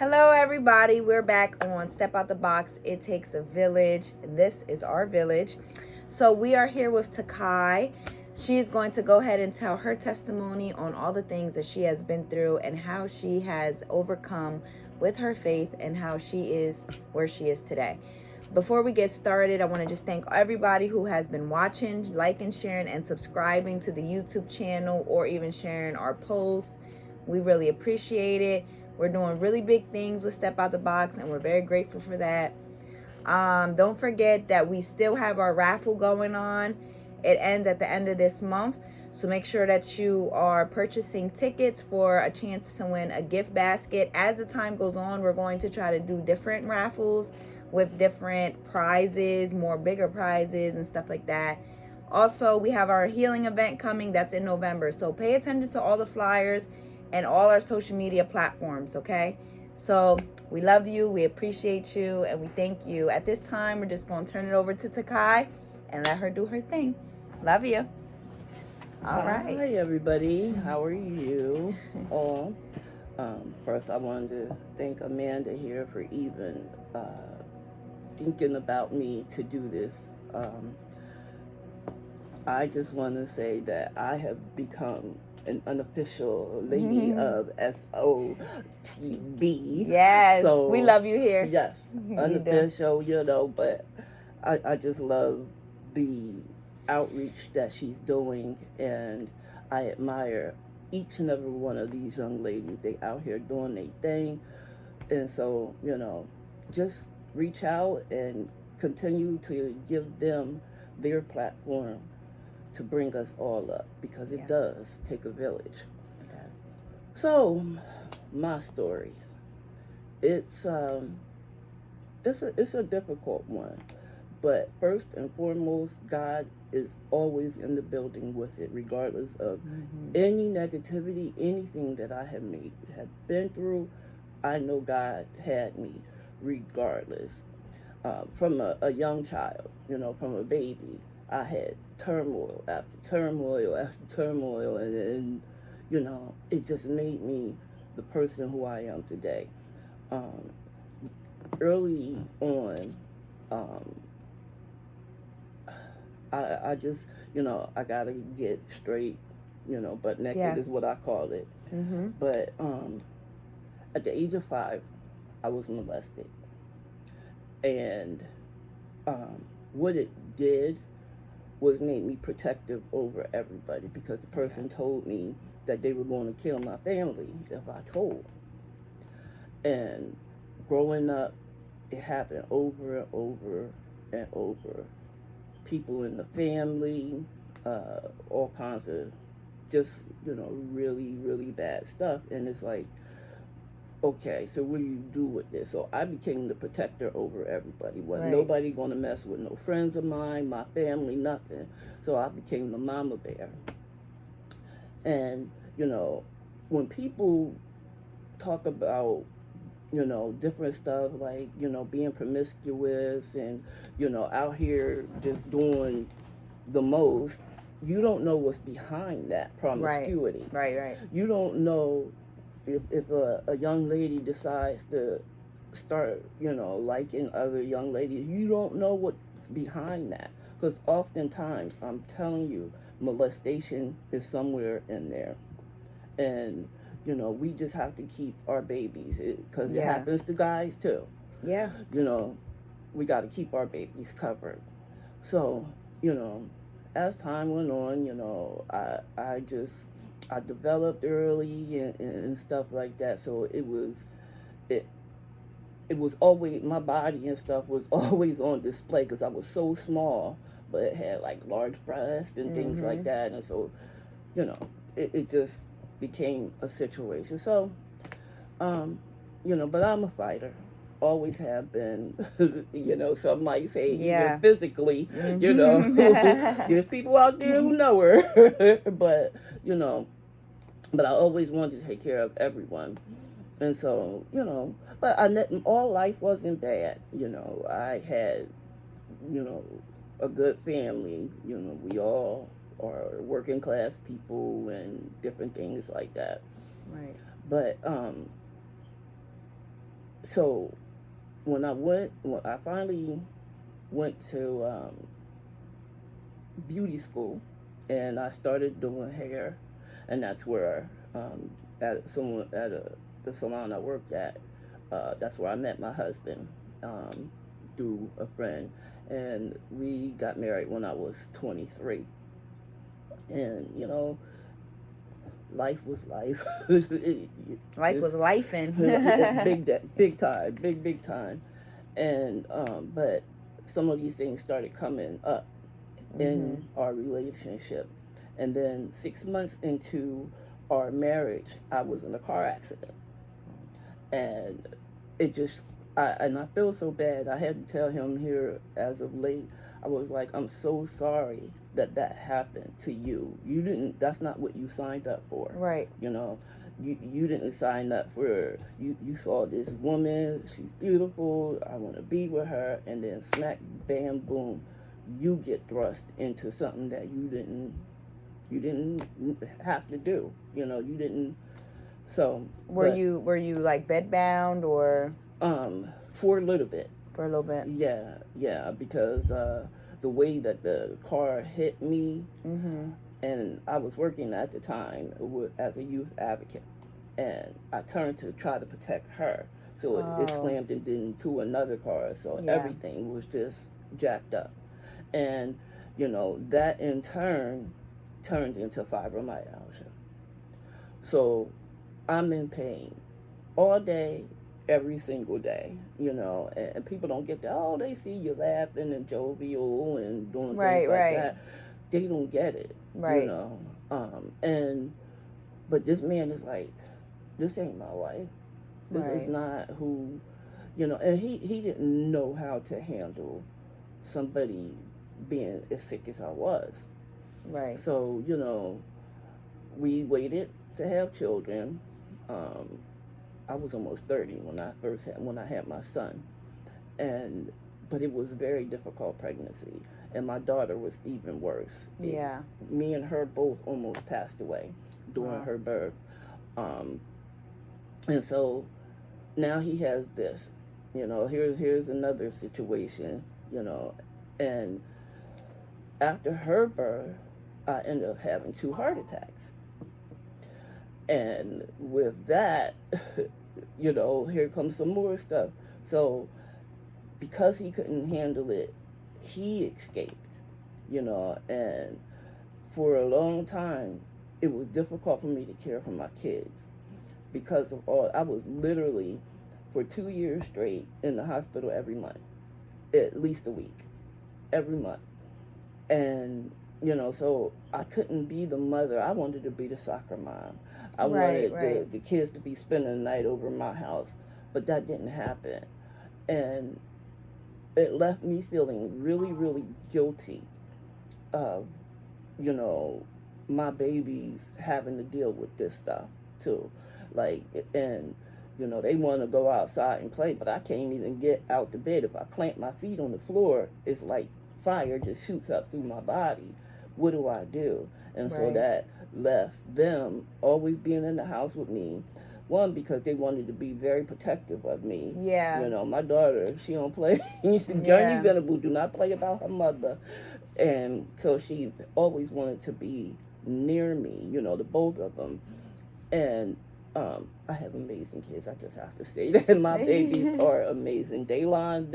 Hello, everybody. We're back on Step Out the Box. It takes a village. This is our village. So we are here with TAKAI. She is going to go ahead and tell her testimony on all the things that she has been through and how she has overcome with her faith and how she is where she is today. Before we get started, I want to just thank everybody who has been watching, liking, sharing, and subscribing to the YouTube channel or even sharing our posts. We really appreciate it. We're doing really big things with Step Out the Box, and we're very grateful for that. Don't forget that we still have our raffle going on. It ends at the end of this month. So make sure that you are purchasing tickets for a chance to win a gift basket. As the time goes on, we're going to try to do different raffles with different prizes, more bigger prizes and stuff like that. Also, we have our healing event coming. That's in November. So pay attention to all the flyers and all our social media platforms, okay? So we love you, we appreciate you, and we thank you. At this time, we're just going to turn it over to TAKAI and let her do her thing. Love you. All right. Hi, everybody. How are you all? First, I wanted to thank Amanda here for even thinking about me to do this. I just want to say that I have become an unofficial lady of SOTB. Yes, so we love you here. Yes, unofficial, but I just love the outreach that she's doing, and I admire each and every one of these young ladies. They out here doing their thing, and so, just reach out and continue to give them their platform to bring us all up, because it does take a village. Yes. So, my story, it's a difficult one, but first and foremost, God is always in the building with it, regardless of any negativity, anything that I have been through. I know God had me regardless. From a young child, from a baby, I had turmoil after turmoil after turmoil, and it just made me the person who I am today. Early on, I just, I gotta get straight, butt naked is what I call it. But at the age of 5, I was molested. And what it did was make me protective over everybody, because the person told me that they were going to kill my family if I told. And growing up, it happened over and over and over. People in the family, all kinds of just, really, really bad stuff. And it's like, okay, so what do you do with this? So I became the protector over everybody. Nobody going to mess with no friends of mine, my family, nothing. So I became the mama bear. And, when people talk about, different stuff like, being promiscuous and, out here just doing the most, you don't know what's behind that promiscuity. Right. You don't know if a young lady decides to start, liking other young ladies. You don't know what's behind that, because oftentimes, I'm telling you, molestation is somewhere in there. And, we just have to keep our babies, because it happens to guys too. Yeah. We got to keep our babies covered. So, as time went on, I developed early and stuff like that. So it was always, my body and stuff was always on display, because I was so small, but it had like large breasts and things like that. And so, it just became a situation. So, but I'm a fighter. Always have been. Some might say even physically, there's people out there who know her. But, but I always wanted to take care of everyone. And so, but all life wasn't bad. I had, a good family. We all are working class people and different things like that. Right. But so when I finally went to beauty school, and I started doing hair, and that's where the salon I worked at. That's where I met my husband through a friend, and we got married when I was 23. And life was life. Life was lifing. big time, big time. And but some of these things started coming up in our relationship, and then 6 months into our marriage, I was in a car accident, and it just I feel so bad. I had to tell him here as of late. I was like, I'm so sorry that happened to you. You didn't. That's not what you signed up for. Right. You didn't sign up for. You saw this woman. She's beautiful. I want to be with her, and then smack, bam, boom, you get thrust into something that you didn't have to do. You didn't. So were you like bedbound or? For a little bit. For a little bit. Yeah, because the way that the car hit me, and I was working at the time as a youth advocate, and I turned to try to protect her, so it slammed into another car, so everything was just jacked up, and that in turn turned into fibromyalgia. So I'm in pain all day, every single day, and people don't get that. Oh, they see you laughing and jovial and doing things like that. They don't get it, right? But this man is like, this ain't my wife. This is not who, and he didn't know how to handle somebody being as sick as I was. Right. So, we waited to have children. I was almost 30 when I had my son, but it was a very difficult pregnancy, and my daughter was even worse. Me and her both almost passed away during her birth, and so now he has this. Here's another situation. And after her birth, I ended up having 2 heart attacks. And with that, here comes some more stuff. So, because he couldn't handle it, he escaped, and for a long time, it was difficult for me to care for my kids because of I was literally, for 2 years straight, in the hospital every month, at least a week, every month. And, so I couldn't be the mother. I wanted to be the soccer mom. I wanted the kids to be spending the night over in my house, but that didn't happen. And it left me feeling really, really guilty of, my babies having to deal with this stuff too. And they want to go outside and play, but I can't even get out the bed. If I plant my feet on the floor, it's like fire just shoots up through my body. What do I do? And so that left them always being in the house with me. One, because they wanted to be very protective of me. Yeah. My daughter, she don't play. Journey Venable do not play about her mother. And so she always wanted to be near me, the both of them. And I have amazing kids. I just have to say that my babies are amazing. Daylon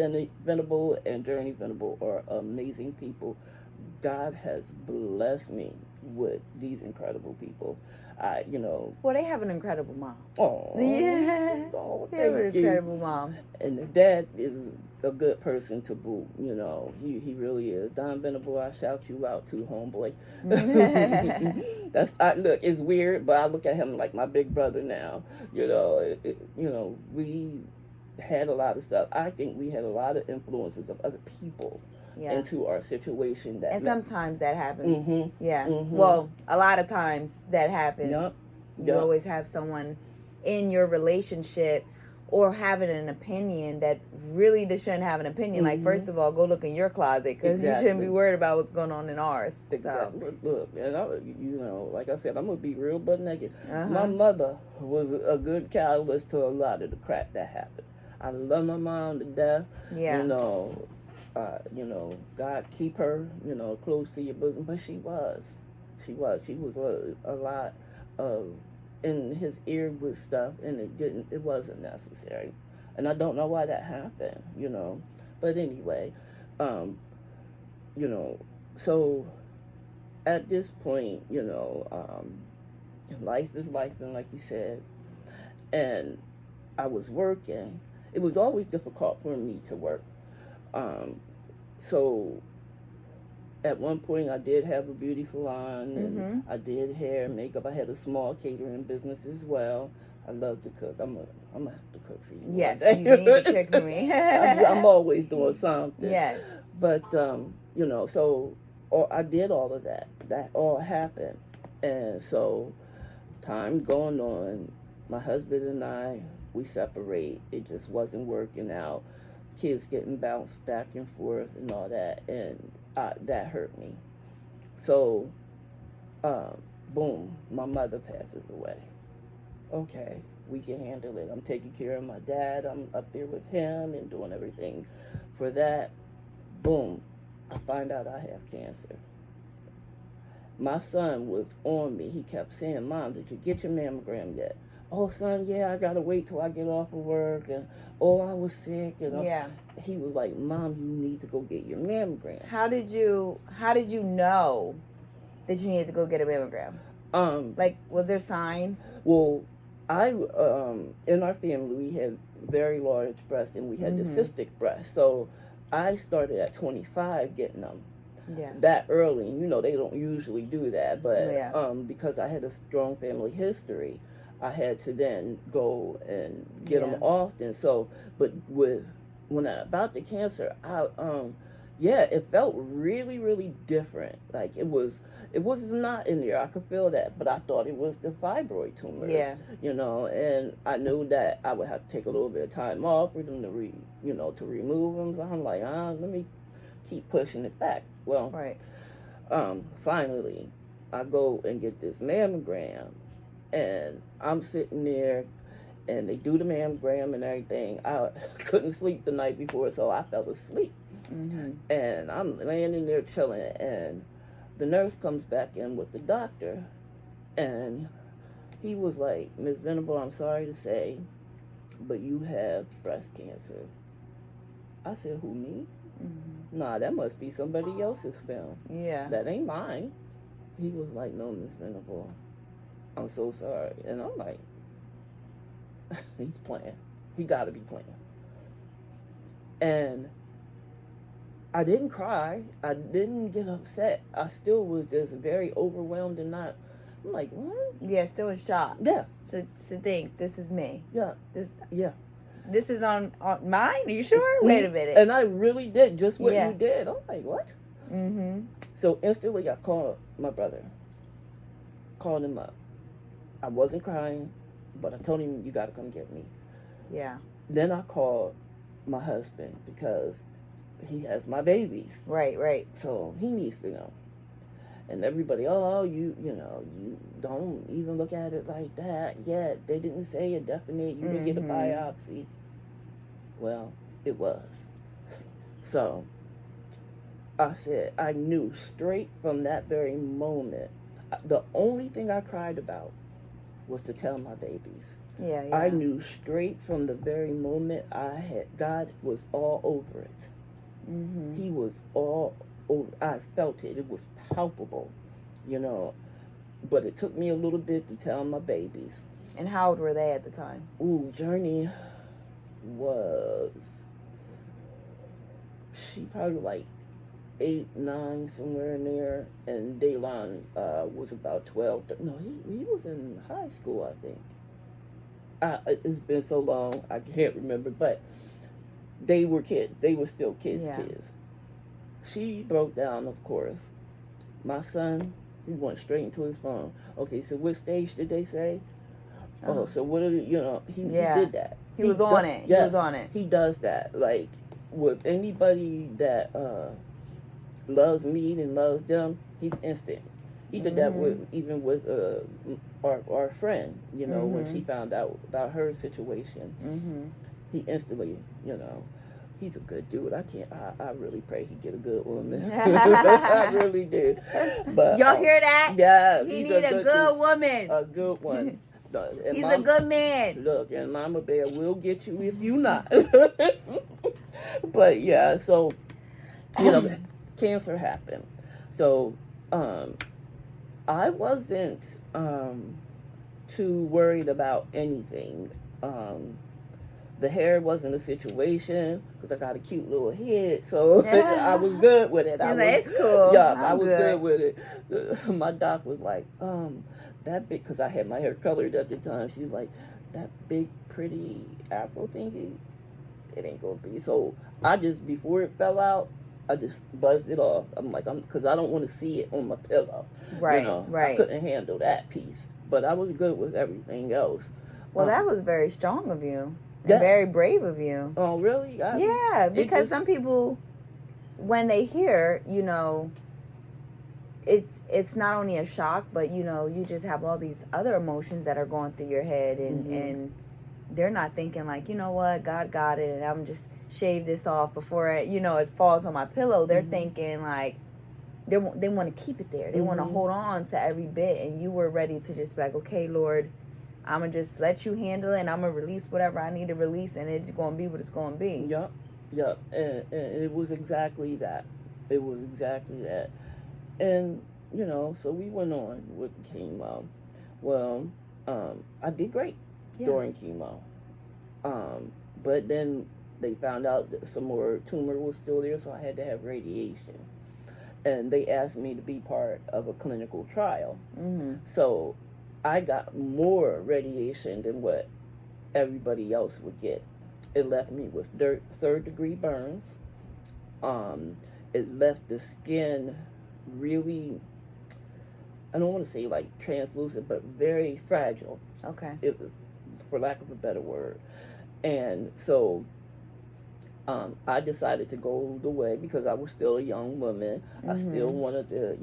Venable and Journey Venable are amazing people. God has blessed me with these incredible people. Well, they have an incredible mom. Oh, yeah. Oh, they have an incredible mom. And their dad is a good person to boot. He really is. Don Venable, I shout you out too, homeboy. Look, it's weird, but I look at him like my big brother now. We had a lot of stuff. I think we had a lot of influences of other people into our situation. Sometimes that happens. Well, a lot of times that happens. You always have someone in your relationship or having an opinion that really they shouldn't have an opinion. Like, first of all, go look in your closet because you shouldn't be worried about what's going on in ours. Exactly. Look, and like I said, I'm gonna be real butt naked. My mother was a good catalyst to a lot of the crap that happened. I love my mom to death. Yeah. You know, God keep her, close to your bosom. But she was a lot of in his ear with stuff, and it wasn't necessary. And I don't know why that happened. But anyway, um, you know, so at this point, life is life, and like you said, and I was working. It was always difficult for me to work. So at one point, I did have a beauty salon, and I did hair and makeup. I had a small catering business as well. I love to cook. I'm gonna have to cook for you. Yes, you need to cook for me. I'm always doing something. Yes. But so I did all of that. That all happened, and so time going on, my husband and I, we separate. It just wasn't working out. Kids getting bounced back and forth and all that, and that hurt me. So, boom, my mother passes away. Okay, we can handle it. I'm taking care of my dad. I'm up there with him and doing everything for that. Boom, I find out I have cancer. My son was on me. He kept saying, Mom, did you get your mammogram yet? Oh, son, yeah, I got to wait till I get off of work. And, oh, I was sick. And yeah. He was like, Mom, you need to go get your mammogram. How did you know that you needed to go get a mammogram? Was there signs? Well, in our family, we had very large breasts, and we had the cystic breast. So I started at 25 getting them. Yeah. That early. They don't usually do that. But because I had a strong family history, I had to then go and get them often. So, but when about the cancer, it felt really, really different. Like it was not in there. I could feel that, but I thought it was the fibroid tumors. Yeah. And I knew that I would have to take a little bit of time off for them to remove them. So I'm like, let me keep pushing it back. Well, right. Finally, I go and get this mammogram. And I'm sitting there, and they do the mammogram and everything. I couldn't sleep the night before, so I fell asleep. And I'm laying in there chilling, and the nurse comes back in with the doctor, and he was like, Miss Venable, I'm sorry to say, but you have breast cancer. I said, who, me? Nah, that must be somebody else's film. Yeah. That ain't mine. He was like, no, Miss Venable, I'm so sorry. And I'm like, he's playing. He got to be playing. And I didn't cry. I didn't get upset. I still was just very overwhelmed and I'm like, what? Yeah, still in shock. Yeah. To think, this is me. Yeah. This is on mine? Are you sure? Wait a minute. And I really did just what you did. I'm like, what? So instantly I called my brother. Called him up. I wasn't crying, but I told him, you got to come get me. Yeah. Then I called my husband because he has my babies. Right. So he needs to know. And everybody, you don't even look at it like that yet. They didn't say a definite, you didn't get a biopsy. Well, it was. So I said, I knew straight from that very moment. The only thing I cried about was to tell my babies. Yeah. I knew straight from the very moment God was all over it. He was all over. I felt it. It was palpable, But it took me a little bit to tell my babies. And how old were they at the time? Journey was, she probably like 8, 9, somewhere in there, and Daylon was about 12. No, he was in high school, I think. It's been so long, I can't remember, but they were kids. They were still kids. She broke down, of course. My son, he went straight into his phone. Okay, so what stage did they say? So what are he did that. He was on it. He was on it. He does that. Like, with anybody that loves me and loves them, he's instant. He did that with our friend, when she found out about her situation. he instantly, he's a good dude. I really pray he get a good woman. I really do. But y'all hear that? Yes, he need a good woman. A good one. He's a good man. Look, and Mama Bear will get you if you not. But yeah, so cancer happened. So I wasn't too worried about anything. The hair wasn't a situation because I got a cute little head, so I was good with it. It's cool. Yeah, I was good with it. My doc was like, that big, because I had my hair colored at the time. She was like, that big, pretty afro thingy, it ain't gonna be. So I just, before it fell out, I just buzzed it off. I'm like, because I don't want to see it on my pillow. Right, right. I couldn't handle that piece, but I was good with everything else. Well, that was very strong of you. And very brave of you. Oh, really? Yeah, because some people, when they hear, it's not only a shock, but you just have all these other emotions that are going through your head, and they're not thinking like, you know what, God got it, and I'm just shave this off before it falls on my pillow. They're thinking like they want to keep it there. They want to hold on to every bit, and you were ready to just be like, okay, Lord, I'm going to just let you handle it, and I'm going to release whatever I need to release, and it's going to be what it's going to be. Yep. And it was exactly that. It was exactly that. And, so we went on with the chemo. Well, I did great during chemo. But then they found out that some more tumor was still there, so I had to have radiation. And they asked me to be part of a clinical trial. So I got more radiation than what everybody else would get. It left me with third-degree burns. It left the skin really, I don't want to say like translucent, but very fragile. Okay. For lack of a better word. And so I decided to go the way, because I was still a young woman. I still wanted to,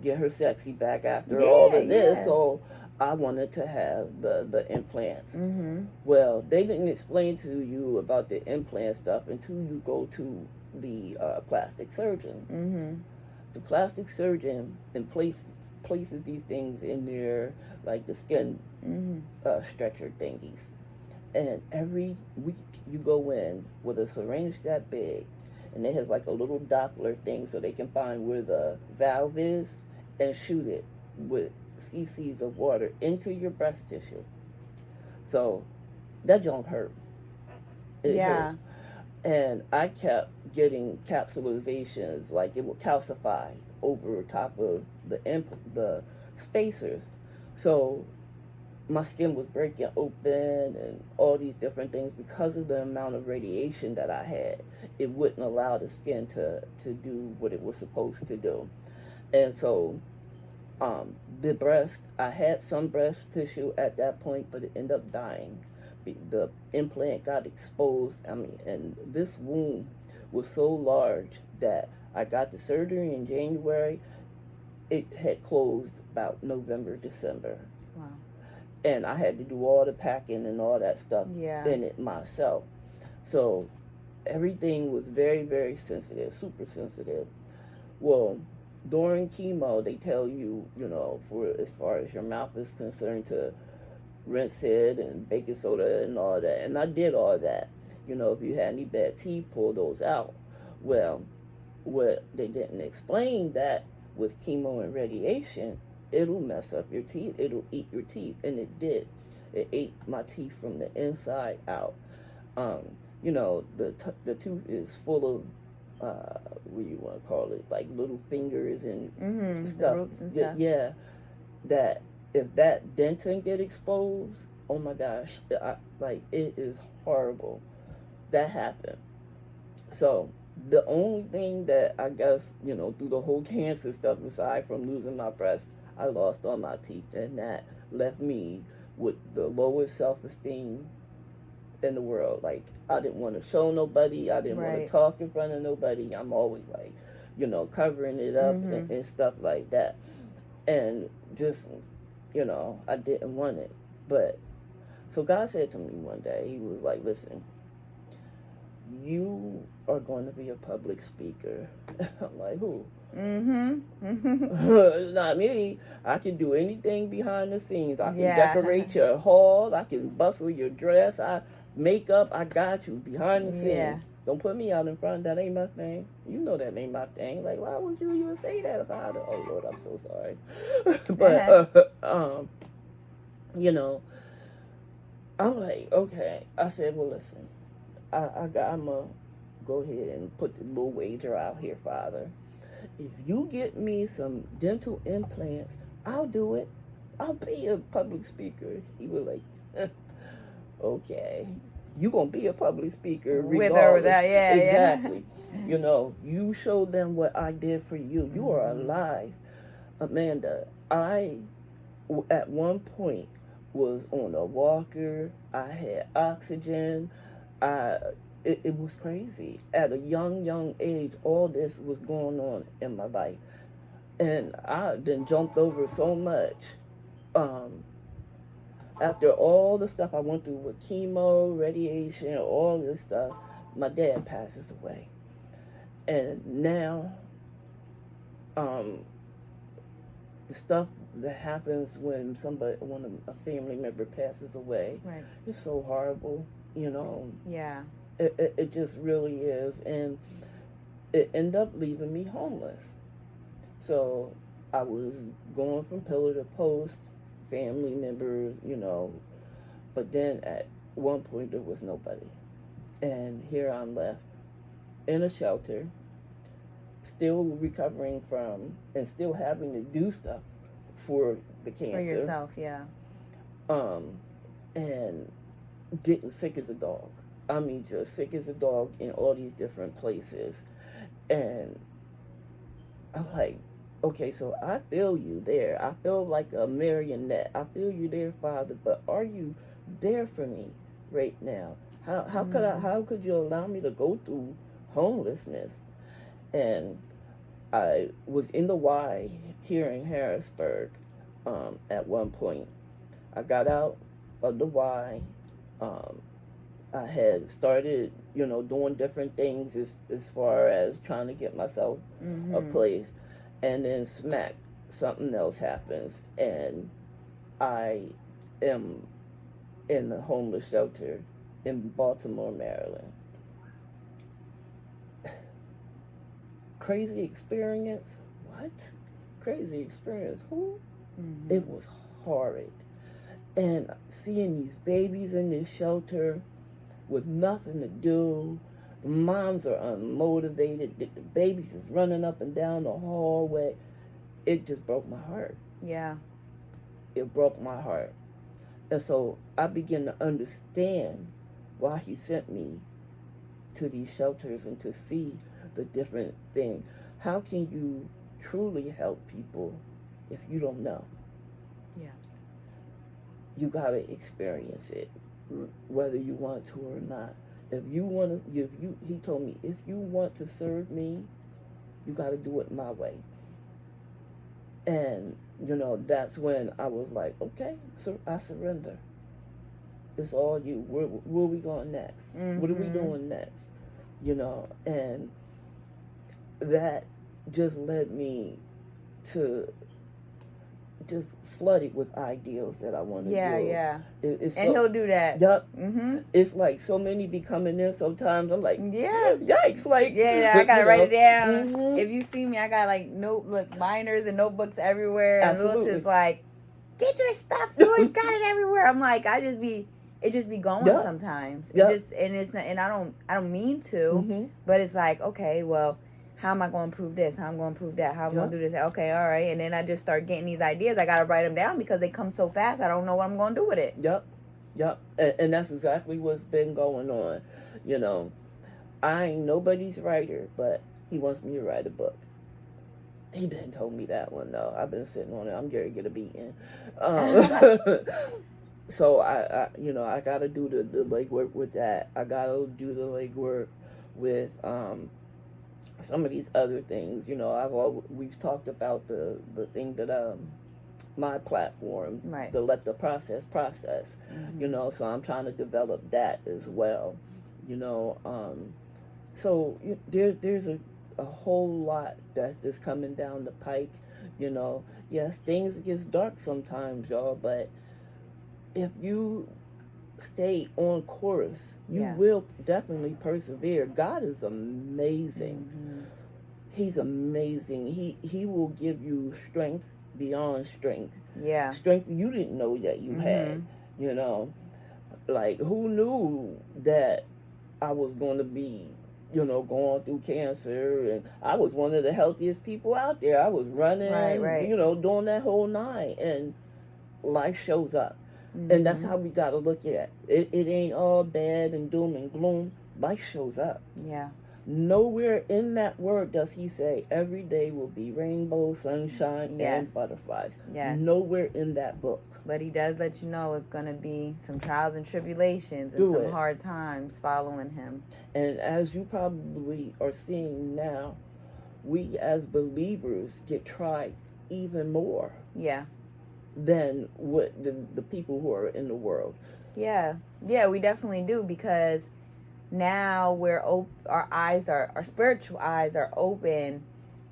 get her sexy back after all of this. So I wanted to have the implants. Well, they didn't explain to you about the implant stuff until you go to the plastic surgeon. The plastic surgeon places these things in there, like the skin stretcher thingies. And every week you go in with a syringe that big, and it has like a little Doppler thing so they can find where the valve is and shoot it with cc's of water into your breast tissue. So that don't hurt. It hurt. And I kept getting capsulizations, like it would calcify over top of the spacers. So my skin was breaking open and all these different things because of the amount of radiation that I had. It wouldn't allow the skin to do what it was supposed to do. And so the breast, I had some breast tissue at that point, but it ended up dying. The implant got exposed. And this wound was so large that I got the surgery in January. It had closed about November, December. Wow. And I had to do all the packing and all that stuff in it myself. So everything was very, very sensitive, super sensitive. Well, during chemo, they tell you, for as far as your mouth is concerned, to rinse it and baking soda and all that. And I did all that. If you had any bad teeth, pull those out. Well, what they didn't explain that with chemo and radiation, it'll mess up your teeth. It'll eat your teeth. And it did. It ate my teeth from the inside out. The tooth is full of what do you want to call it, like little fingers and stuff. Roots and stuff. Yeah, that if that dentin get exposed, oh my gosh, it is horrible. That happened. So the only thing that I guess, through the whole cancer stuff, aside from losing my breast, I lost all my teeth, and that left me with the lowest self-esteem in the world. Like, I didn't want to show nobody. I didn't want to talk in front of nobody. I'm always like, covering it up and stuff like that. And just, I didn't want it. But So God said to me one day, he was like, listen, you are going to be a public speaker. I'm like, who? It's not me. I can do anything behind the scenes. I can decorate your hall. I can bustle your dress. Makeup. I got you behind the scenes. Don't put me out in front. That ain't my thing. You know that ain't my thing. Like, why would you even say that about it? Oh Lord, I'm so sorry. But you know, I'm like, okay. I said, well, listen, I'm gonna go ahead and put the little wager out here, Father. If you get me some dental implants, I'll do it. I'll be a public speaker. He was like, okay, you gonna be a public speaker regardless. With or without, exactly. You know, you show them what I did for you. You are alive, Amanda. I, at one point, was on a walker. I had oxygen. It was crazy. At a young age, all this was going on in my life. And I then jumped over so much. After all the stuff I went through with chemo, radiation, all this stuff, my dad passes away. And now, the stuff that happens when a family member passes away, it's so horrible, you know. Yeah. It just really is, and it ended up leaving me homeless. So I was going from pillar to post, family members, you know, but then at one point there was nobody. And here I'm left in a shelter, still recovering from and still having to do stuff for the cancer. For yourself, yeah. And getting sick as a dog. I mean, just sick as a dog in all these different places. And I'm like, okay, so I feel you there. I feel like a marionette. I feel you there, Father, but are you there for me right now? How could you allow me to go through homelessness? And I was in the Y here in Harrisburg at one point. I got out of the Y. I had started, you know, doing different things as far as trying to get myself a place. And then smack, something else happens. And I am in a homeless shelter in Baltimore, Maryland. Crazy experience? What? Crazy experience? Who? It was horrid. And seeing these babies in this shelter with nothing to do. The moms are unmotivated. The babies is running up and down the hallway. It just broke my heart. Yeah. It broke my heart. And so I began to understand why he sent me to these shelters and to see the different things. How can you truly help people if you don't know? Yeah. You got to experience it, whether you want to or not. If you want to, he told me, if you want to serve me, you got to do it my way. And, you know, that's when I was like, okay, so I surrender. It's all you. Where are we going next? What are we doing next? You know, and that just led me to just flooded with ideals that I want to do. Yeah. And he'll do that. Yep. It's like so many be coming in sometimes. I'm like, yikes. Like, I got to write it down. If you see me, I got like binders and notebooks everywhere. And Lewis is like, get your stuff. You always got it everywhere. I'm like, it just be going sometimes. And I don't mean to, but it's like, okay, well, how am I going to prove this? How am I going to prove that? How am I going to do this? Okay, all right. And then I just start getting these ideas. I got to write them down because they come so fast. I don't know what I'm going to do with it. Yep. And that's exactly what's been going on. You know, I ain't nobody's writer, but he wants me to write a book. He been told me that one, though. I've been sitting on it. I'm going to get a beating. So, I got to do the legwork with that. I got to do the legwork with some of these other things. You know, we've talked about the thing that my platform right. to let the process. You know, so I'm trying to develop that as well. You know, so there's a whole lot that's just coming down the pike. You know, yes, things get dark sometimes, y'all, but if you stay on course, you will definitely persevere. God is amazing. He's amazing. He will give you strength beyond strength. Yeah. Strength you didn't know that you had. You know, like who knew that I was going to be, you know, going through cancer, and I was one of the healthiest people out there. I was running, right. you know, doing that whole nine, and life shows up. And that's how we got to look at it. It ain't all bad and doom and gloom. Life shows up. Yeah. Nowhere in that word does he say every day will be rainbow, sunshine, and butterflies. Yes. Nowhere in that book. But he does let you know it's going to be some trials and tribulations and some hard times following him. And as you probably are seeing now, we as believers get tried even more. Yeah. Than what the people who are in the world. Yeah. Yeah, we definitely do, because now our spiritual eyes are open,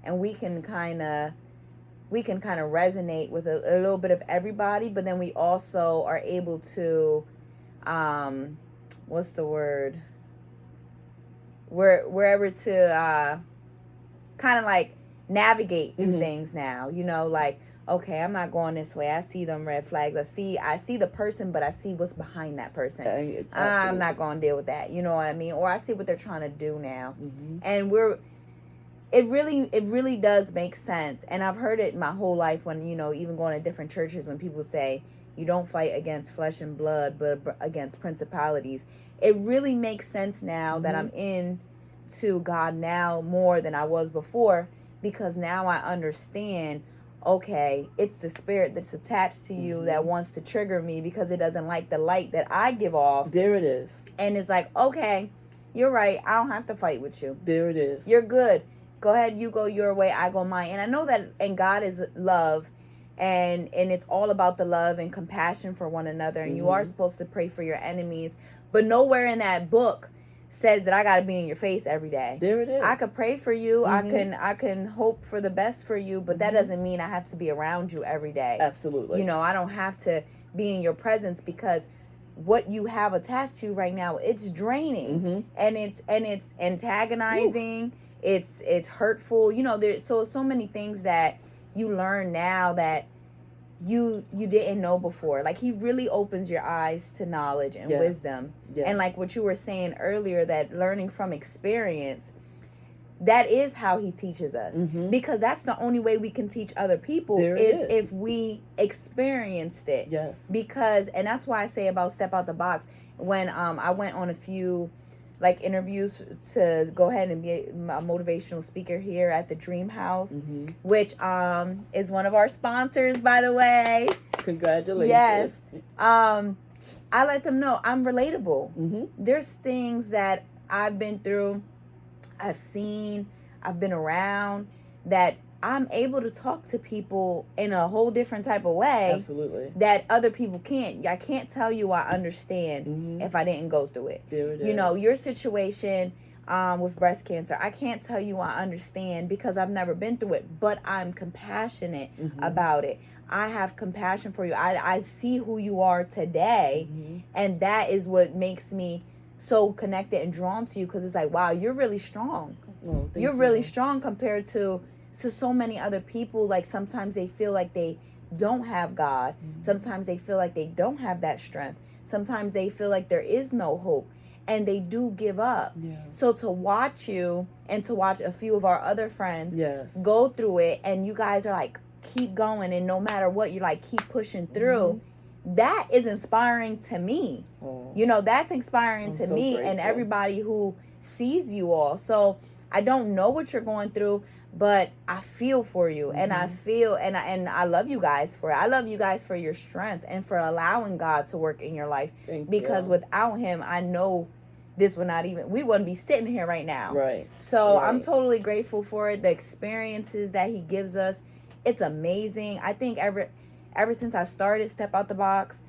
and we can kind of resonate with a little bit of everybody, but then we also are able to what's the word, we're able to kind of like navigate through things now, you know, like, okay, I'm not going this way. I see them red flags. I see the person, but I see what's behind that person. I'm not going to deal with that. You know what I mean? Or I see what they're trying to do now. And it really does make sense. And I've heard it my whole life when, you know, even going to different churches, when people say you don't fight against flesh and blood, but against principalities. It really makes sense now that I'm into God now more than I was before, because now I understand, okay, it's the spirit that's attached to you that wants to trigger me because it doesn't like the light that I give off. There it is. And it's like, okay, you're right. I don't have to fight with you. There it is. You're good. Go ahead. You go your way. I go mine. And I know that, and God is love, and it's all about the love and compassion for one another. And you are supposed to pray for your enemies. But nowhere in that book says that I got to be in your face every day. There it is. I could pray for you. I can hope for the best for you, but that doesn't mean I have to be around you every day. Absolutely. You know, I don't have to be in your presence, because what you have attached to you right now, it's draining, and it's antagonizing. It's hurtful. You know, there's so many things that you learn now that you didn't know before. Like, he really opens your eyes to knowledge and wisdom. And like what you were saying earlier, that learning from experience, that is how he teaches us. Because that's the only way we can teach other people is if we experienced it. Yes. Because, and that's why I say about step out the box. When I went on a few like interviews to go ahead and be a motivational speaker here at the Dream House, which is one of our sponsors, by the way. Congratulations. Yes. I let them know I'm relatable. There's things that I've been through, I've seen, I've been around, that I'm able to talk to people in a whole different type of way. Absolutely. That other people can't. I can't tell you I understand if I didn't go through it. There it is. You know, your situation with breast cancer, I can't tell you I understand because I've never been through it, but I'm compassionate about it. I have compassion for you. I see who you are today, and that is what makes me so connected and drawn to you, because it's like, wow, you're really strong. Oh, you're really strong compared to so many other people. Like, sometimes they feel like they don't have God. Sometimes they feel like they don't have that strength. Sometimes they feel like there is no hope, and they do give up. So to watch you and to watch a few of our other friends go through it, and you guys are like, keep going, and no matter what, you're like, keep pushing through. That is inspiring to me. You know, that's inspiring to me and everybody who sees you all. So I don't know what you're going through, but I feel for you, and I feel, and I love you guys for it. I love you guys for your strength and for allowing God to work in your life. Because without him, I know this would not even, we wouldn't be sitting here right now. Right. So I'm totally grateful for it. The experiences that he gives us, it's amazing. I think ever since I started Step Out the Box,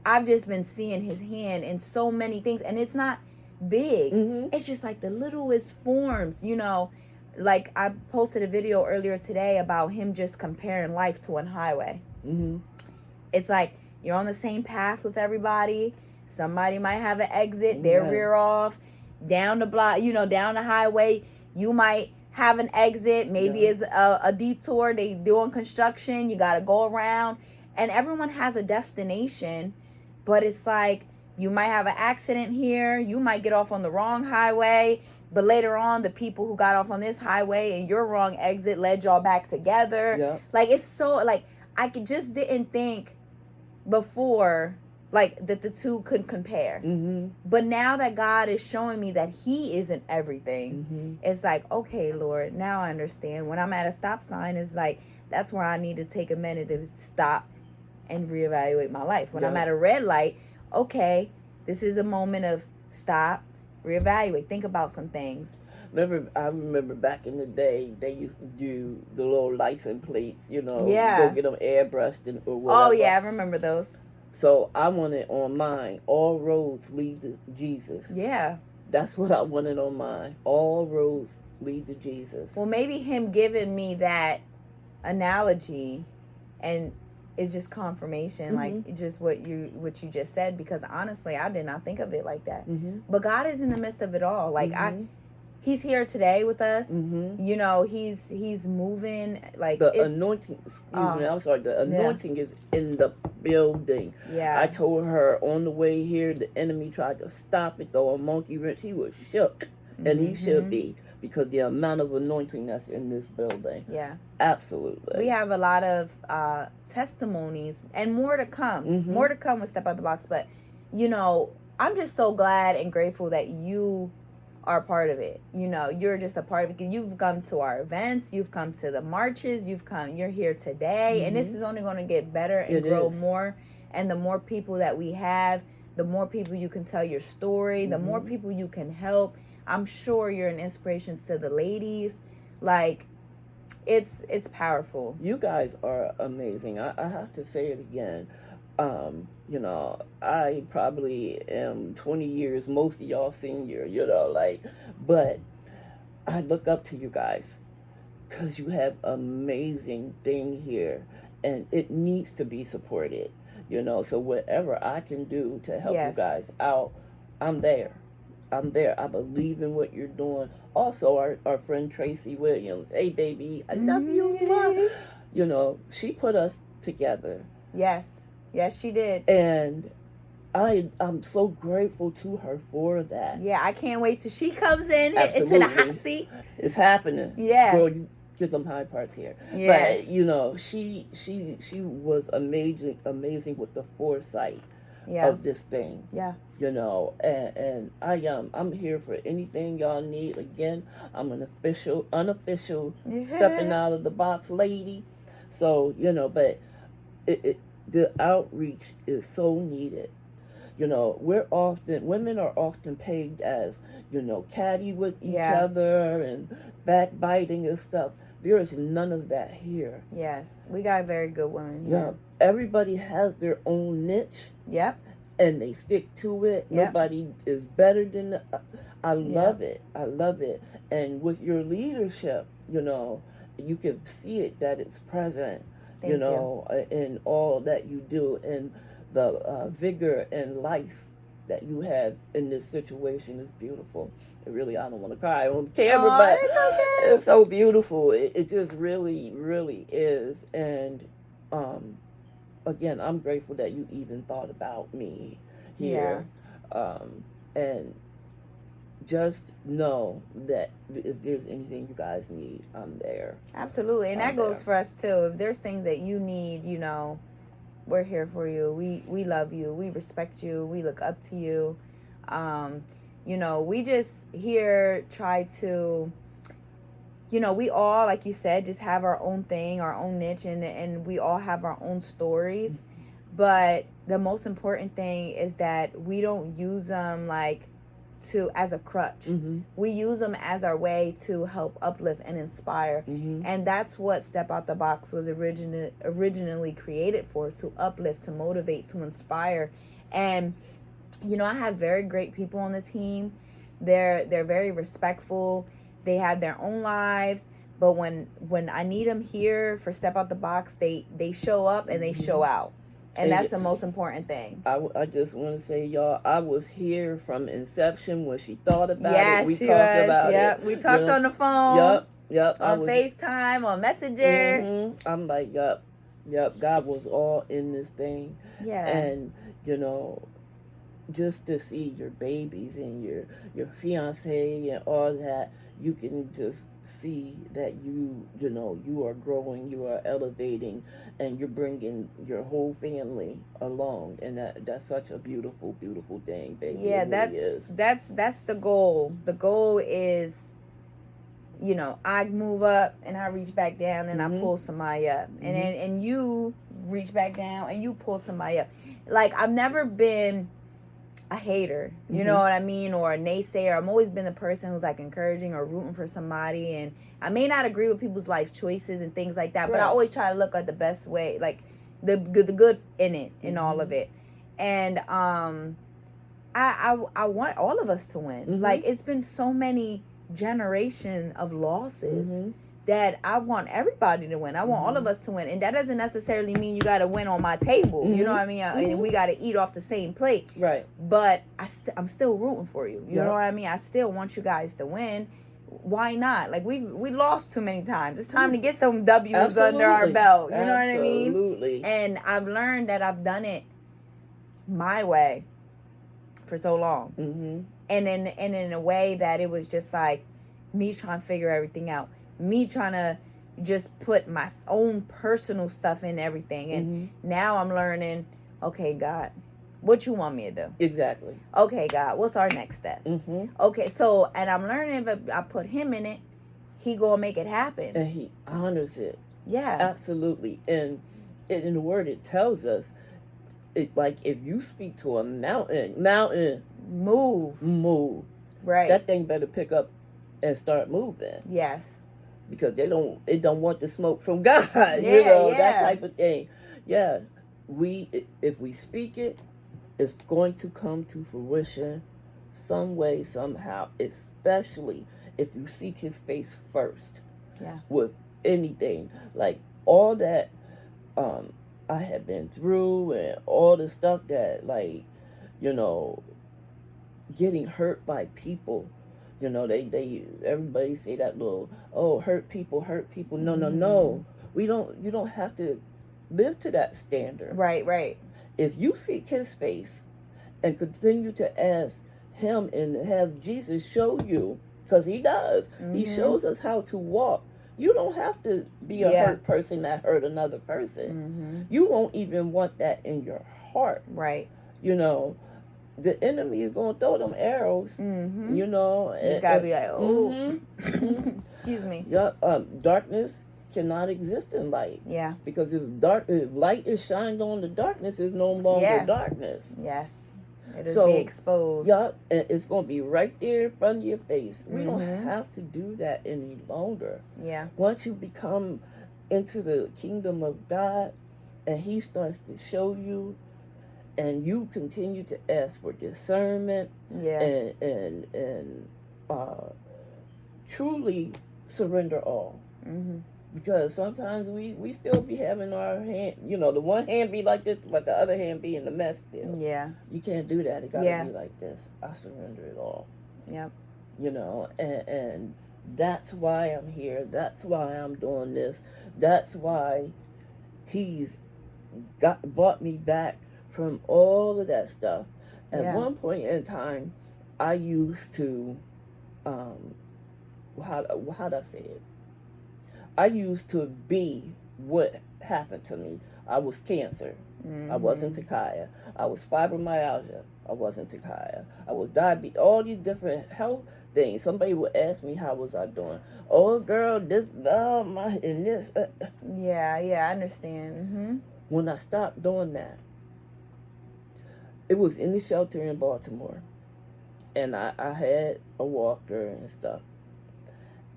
I've just been seeing his hand in so many things. And it's not big. It's just like the littlest forms, you know. Like I posted a video earlier today about him just comparing life to one highway. It's like you're on the same path with everybody. Somebody might have an exit, they rear off down the block, you know, down the highway. You might have an exit, maybe it's a detour, they doing construction, you got to go around, and everyone has a destination. But it's like you might have an accident here, you might get off on the wrong highway, but later on the people who got off on this highway and your wrong exit led y'all back together. Like it's so, like I just didn't think before like that the two could compare. But now that God is showing me that he isn't everything, it's like, okay, Lord, now I understand. When I'm at a stop sign, it's like that's where I need to take a minute to stop and reevaluate my life. When I'm at a red light, okay, this is a moment of stop, reevaluate, think about some things. I remember back in the day, they used to do the little license plates, you know, go get them airbrushed or whatever. Oh, yeah, I remember those. So I wanted on mine, all roads lead to Jesus. Yeah. That's what I wanted on mine. All roads lead to Jesus. Well, maybe him giving me that analogy and it's just confirmation, like just what you just said, because honestly, I did not think of it like that. But God is in the midst of it all. Like he's here today with us. You know, he's moving. Like the anointing. Excuse me. I'm sorry. The anointing is in the building. Yeah. I told her on the way here, the enemy tried to stop it, throw a monkey wrench. He was shook, and he should be, because the amount of anointing that's in this building. Yeah. Absolutely. We have a lot of testimonies and more to come. More to come with Step Out the Box. But you know, I'm just so glad and grateful that you are part of it. You know, you're just a part of it. You've come to our events, you've come to the marches, you're here today, and this is only going to get better and grow more. And the more people that we have, the more people you can tell your story, the more people you can help. I'm sure you're an inspiration to the ladies. Like it's powerful. You guys are amazing. I have to say it again. You know, I probably am 20 years, most of y'all senior, you know, like, but I look up to you guys because you have amazing thing here and it needs to be supported, you know, so whatever I can do to help you guys out, I'm there. I believe in what you're doing. Also, our friend Tracy Williams, hey baby, I love you. You know, she put us together. Yes, she did. And I'm so grateful to her for that. Yeah, I can't wait till she comes in into the hot seat. It's happening. Yeah. Girl, you get them high parts here. Yeah. But, you know, she was amazing with the foresight of this thing. Yeah. You know, and I'm here for anything y'all need. Again, I'm an unofficial stepping out of the box lady. So, you know, but the outreach is so needed. You know, women are often pegged as, you know, catty with each other and backbiting and stuff. There is none of that here. Yes, we got very good women here. Yeah, everybody has their own niche. Yep. And they stick to it. Yep. Nobody is better than I love it. I love it. And with your leadership, you know, you can see it, that it's present. Thank you know, in all that you do, and the vigor and life that you have in this situation is beautiful. It really, I don't want to cry on camera, but it's so beautiful. It just really, really is. And again, I'm grateful that you even thought about me here. And just know that if there's anything you guys need, I'm there. Absolutely. And that goes for us too. If there's things that you need, you know, we're here for you. We love you. We respect you. We look up to you. You know, we just here try to, you know, we all, like you said, just have our own thing, our own niche, and we all have our own stories. But the most important thing is that we don't use them like as a crutch. We use them as our way to help uplift and inspire. And that's what Step Out the Box was originally created for, to uplift, to motivate, to inspire. And you know, I have very great people on the team. They're very respectful. They have their own lives, but when I need them here for Step Out the Box, they show up and they show out. And that's the most important thing. I just want to say, y'all, I was here from inception when she thought about it. We talked about it. We talked on the phone. Yep. On FaceTime, on Messenger. I'm like, yep. God was all in this thing. Yeah. And, you know, just to see your babies and your fiance and all that, you can just see that you know, you are growing, you are elevating, and you're bringing your whole family along, and that's such a beautiful thing, baby. Yeah, that's the goal. The goal is, you know, I move up and I reach back down and I pull somebody up, and then and you reach back down and you pull somebody up. Like, I've never been a hater, you know what I mean, or a naysayer. I've always been the person who's like encouraging or rooting for somebody, and I may not agree with people's life choices and things like that, but I always try to look at the best way, like the good in it, in all of it. And I want all of us to win. Like, it's been so many generation of losses that I want everybody to win. I want all of us to win. And that doesn't necessarily mean you got to win on my table. You know what I mean? And we got to eat off the same plate. Right. But I'm still rooting for you. You know what I mean? I still want you guys to win. Why not? Like, we lost too many times. It's time to get some W's under our belt. You know what I mean? Absolutely. And I've learned that I've done it my way for so long. And in a way that it was just like me trying to figure everything out. Me trying to just put my own personal stuff in everything. And now I'm learning, okay, God, what you want me to do? Exactly. Okay, God, what's our next step? Okay, so, and I'm learning if I put him in it, he gonna make it happen. And he honors it. Yeah. Absolutely. And in the word, it tells us, like, if you speak to a mountain, move. Right. That thing better pick up and start moving. Yes. Because it don't want the smoke from God, you know, that type of thing. Yeah, if we speak it, it's going to come to fruition some way, somehow, especially if you seek his face first. Yeah. With anything, like all that I have been through, and all the stuff that, like, you know, getting hurt by people. You know, everybody say that little, hurt people. No. You don't have to live to that standard. Right. If you seek his face and continue to ask him and have Jesus show you, because he does. He shows us how to walk. You don't have to be a hurt person that hurt another person. You won't even want that in your heart. Right. You know, the enemy is going to throw them arrows, you know. You got to be like, oh, excuse me. Yeah, darkness cannot exist in light. Yeah. Because if light is shined on the darkness, it's no longer darkness. Yes. It'll be exposed. Yeah, and it's going to be right there in front of your face. We don't have to do that any longer. Yeah. Once you become into the kingdom of God and he starts to show you, and you continue to ask for discernment, and truly surrender all. Because sometimes we still be having our hand, you know, the one hand be like this, but the other hand be in the mess still. Yeah. You can't do that. It gotta be like this. I surrender it all. Yep. You know, and that's why I'm here. That's why I'm doing this. That's why he's brought me back from all of that stuff. At one point in time, I used to, how'd I say it? I used to be what happened to me. I was cancer. I wasn't TAKAI. I was fibromyalgia. I wasn't TAKAI. I was diabetes. All these different health things. Somebody would ask me, how was I doing? Oh, girl, this, and this. Yeah, I understand. When I stopped doing that, it was in the shelter in Baltimore. And I had a walker and stuff.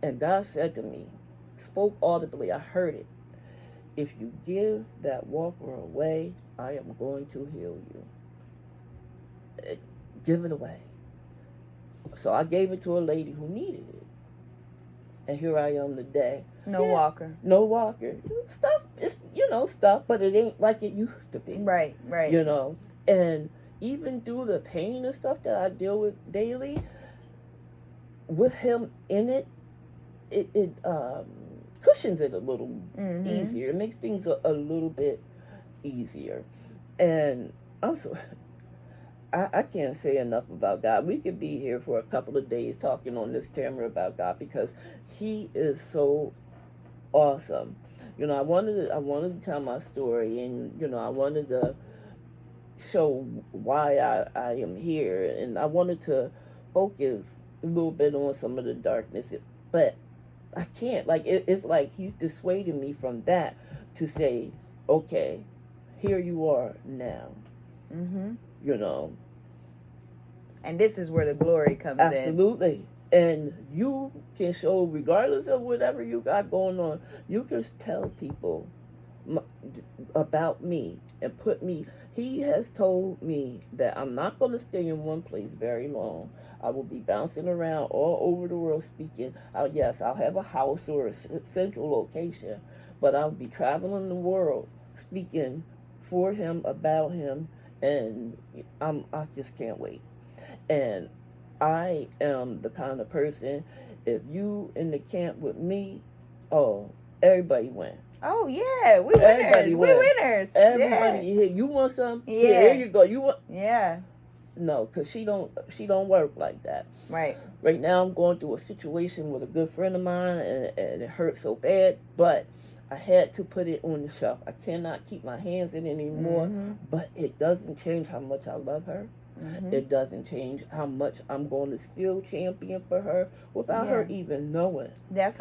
And God said to me, spoke audibly, I heard it. If you give that walker away, I am going to heal you. Give it away. So I gave it to a lady who needed it. And here I am today. No walker. No walker. Stuff, it's, stuff, but it ain't like it used to be. Right. And even through the pain and stuff that I deal with daily, with him in it, it cushions it a little easier. It makes things a little bit easier. And also, I can't say enough about God. We could be here for a couple of days talking on this camera about God because he is so awesome. I wanted to tell my story, and I wanted to show why I am here, and I wanted to focus a little bit on some of the darkness, but I can't. Like it's like he's dissuading me from that to say, okay, here you are now. And this is where the glory comes in. Absolutely. And you can show, regardless of whatever you got going on, you can tell people about me and put me. He has told me that I'm not going to stay in one place very long. I will be bouncing around all over the world speaking. Yes, I'll have a house or a central location, but I'll be traveling the world speaking for him, about him, and I just can't wait. And I am the kind of person, if you in the camp with me, everybody win. Oh yeah, we winners. We winners. Everybody, you want some? Yeah. Here you go. You want? Yeah. No, because she don't work like that. Right. Right now, I'm going through a situation with a good friend of mine, and it hurts so bad. But I had to put it on the shelf. I cannot keep my hands in it anymore. But it doesn't change how much I love her. It doesn't change how much I'm going to still champion for her without her even knowing. That's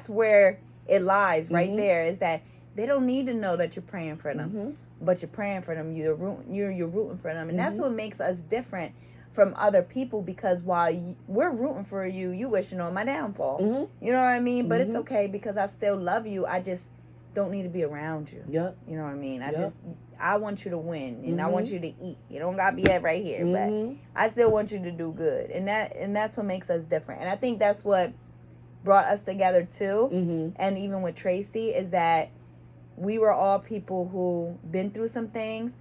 where it lies right there, is that they don't need to know that you're praying for them, but you're praying for them. You're rooting for them, and that's what makes us different from other people. Because while we're rooting for you, you wishing on my downfall. You know what I mean? But it's okay because I still love you. I just don't need to be around you. Yep. You know what I mean? I want you to win, and I want you to eat. You don't gotta be right here, but I still want you to do good, and that's what makes us different. And I think that's what brought us together too. And even with Tracy, is that we were all people who been through some things,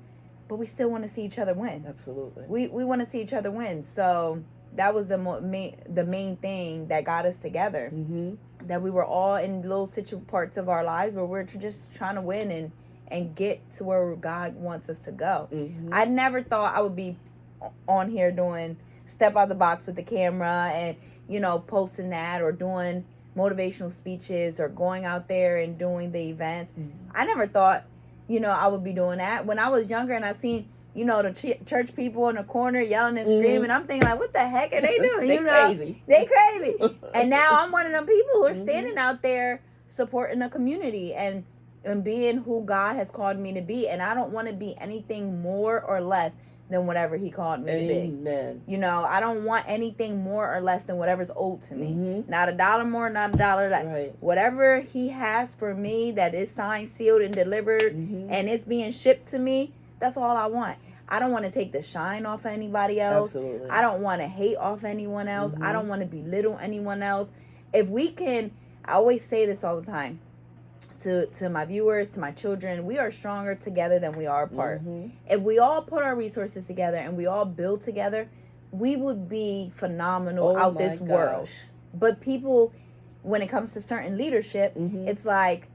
but we still want to see each other win. Absolutely. We want to see each other win. So that was the main thing that got us together. That we were all in little parts of our lives where we're just trying to win and get to where God wants us to go. I never thought I would be on here doing Step Out the Box with the camera and, posting that, or doing motivational speeches, or going out there and doing the events. I never thought, I would be doing that. When I was younger and I seen, the church people in the corner yelling and screaming, I'm thinking like, what the heck are they doing? Crazy. They crazy. And now I'm one of them people who are standing out there supporting the community and being who God has called me to be. And I don't want to be anything more or less than whatever he called me to be. Amen. I don't want anything more or less than whatever's owed to me. Not $1 more, not $1 less. Right. Whatever he has for me that is signed, sealed, and delivered, and it's being shipped to me, that's all I want. I don't want to take the shine off of anybody else. Absolutely. I don't want to hate off anyone else. I don't want to belittle anyone else. If we can, I always say this all the time to my viewers, to my children, we are stronger together than we are apart. If we all put our resources together and we all build together, we would be phenomenal out this world. But people, when it comes to certain leadership, it's like,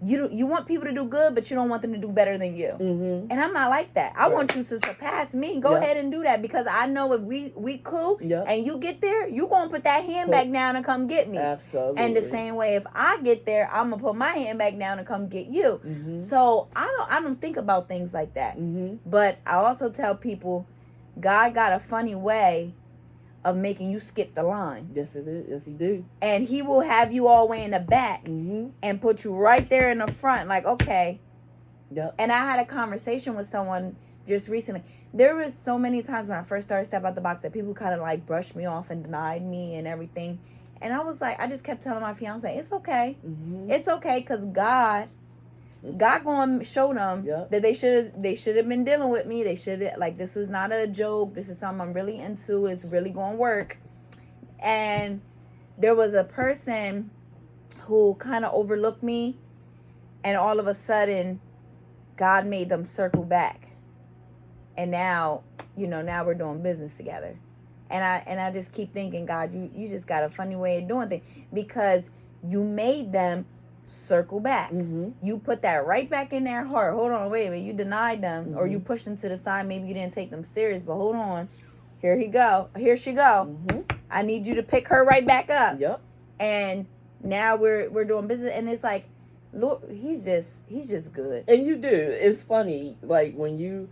you want people to do good, but you don't want them to do better than you. And I'm not like that. I want you to surpass me. Go ahead and do that, because I know if we cool and you get there, you gonna put that hand back down and come get me. Absolutely. And the same way, if I get there, I'm gonna put my hand back down and come get you. So I don't think about things like that. But I also tell people, God got a funny way of making you skip the line. Yes, it is. Yes, he do. And he will have you all way in the back and put you right there in the front, like, okay. Yep. And I had a conversation with someone just recently. There was so many times when I first started Step Out the Box that people kind of like brushed me off and denied me and everything. And I was like, I just kept telling my fiance, it's okay. It's okay, because God gonna show them that they should have been dealing with me. They should have, like, this was not a joke. This is something I'm really into. It's really gonna work. And there was a person who kind of overlooked me, and all of a sudden God made them circle back. And now, now we're doing business together. And I just keep thinking, God, you just got a funny way of doing things, because you made them circle back. You put that right back in their heart. Hold on, wait a minute. You denied them, or you pushed them to the side. Maybe you didn't take them serious, but hold on. Here she go. I need you to pick her right back up. Yep. And now we're doing business, and it's like, Lord, he's just good. And you do. It's funny, like when you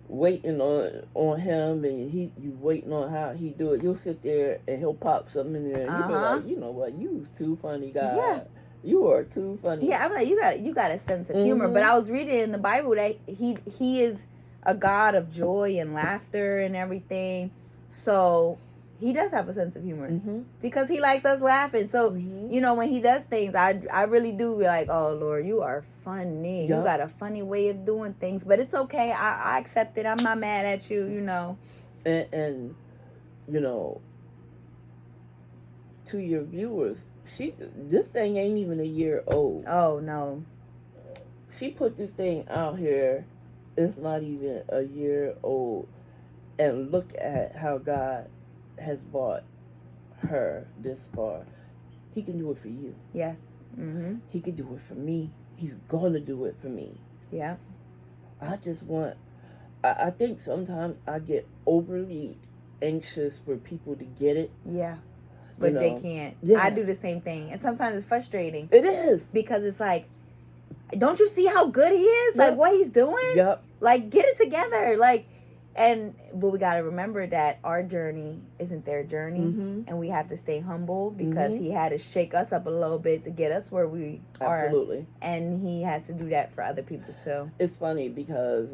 waiting on him, and you waiting on how he do it. You'll sit there and he'll pop something in there, and you'll be like, you know what, you was too funny, God. Yeah. You are too funny. Yeah, I'm like, you got a sense of humor. But I was reading in the Bible that he is a God of joy and laughter and everything. So he does have a sense of humor, because he likes us laughing. So, when he does things, I really do be like, oh, Lord, you are funny. Yep. You got a funny way of doing things. But it's okay. I accept it. I'm not mad at you, And to your viewers, this thing ain't even a year old. Oh, no. She put this thing out here. It's not even a year old. And look at how God has brought her this far. He can do it for you. Yes. He can do it for me. He's gonna do it for me. Yeah. I think sometimes I get overly anxious for people to get it. Yeah. But they can't. Yeah. I do the same thing. And sometimes it's frustrating. It is. Because it's like, don't you see how good he is? Yep. Like, what he's doing? Yep. Like, get it together. But we got to remember that our journey isn't their journey. And we have to stay humble, because he had to shake us up a little bit to get us where we are. Absolutely. And he has to do that for other people too. It's funny because,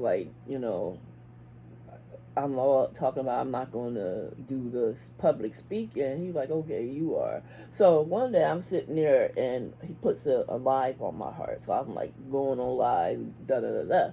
I'm all talking about I'm not going to do the public speaking. He's like, okay, you are. So one day I'm sitting there and he puts a live on my heart. So I'm like going on live, da-da-da-da.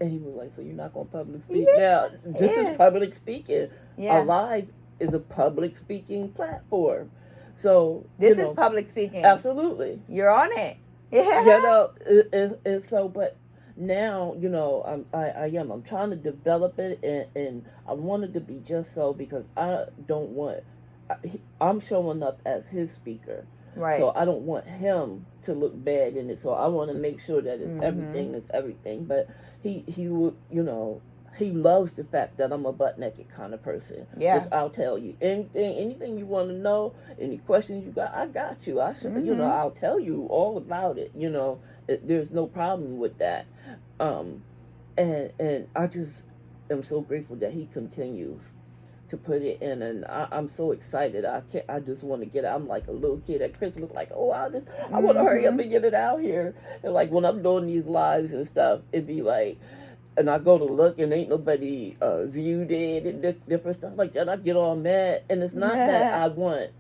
And he was like, so you're not going to public speak? Yeah. Now, this is public speaking. Yeah. A live is a public speaking platform. So this is public speaking. Absolutely. You're on it. Yeah. It's so, but now, I'm trying to develop it, and I want it to be just so, because I'm showing up as his speaker. Right. So I don't want him to look bad in it. So I want to make sure that it's everything is everything. But he would, he loves the fact that I'm a butt naked kind of person. Yeah. Just, I'll tell you anything you want to know, any questions you got, I got you. I should, I'll tell you all about it. There's no problem with that. And I just am so grateful that he continues to put it in, and I'm so excited. I just want to get it. I'm like a little kid at Christmas, like, I want to hurry up and get it out here. And like when I'm doing these lives and stuff, it'd be like, and I go to look and ain't nobody viewed it and this different stuff like that. I get all mad, and it's not that I want.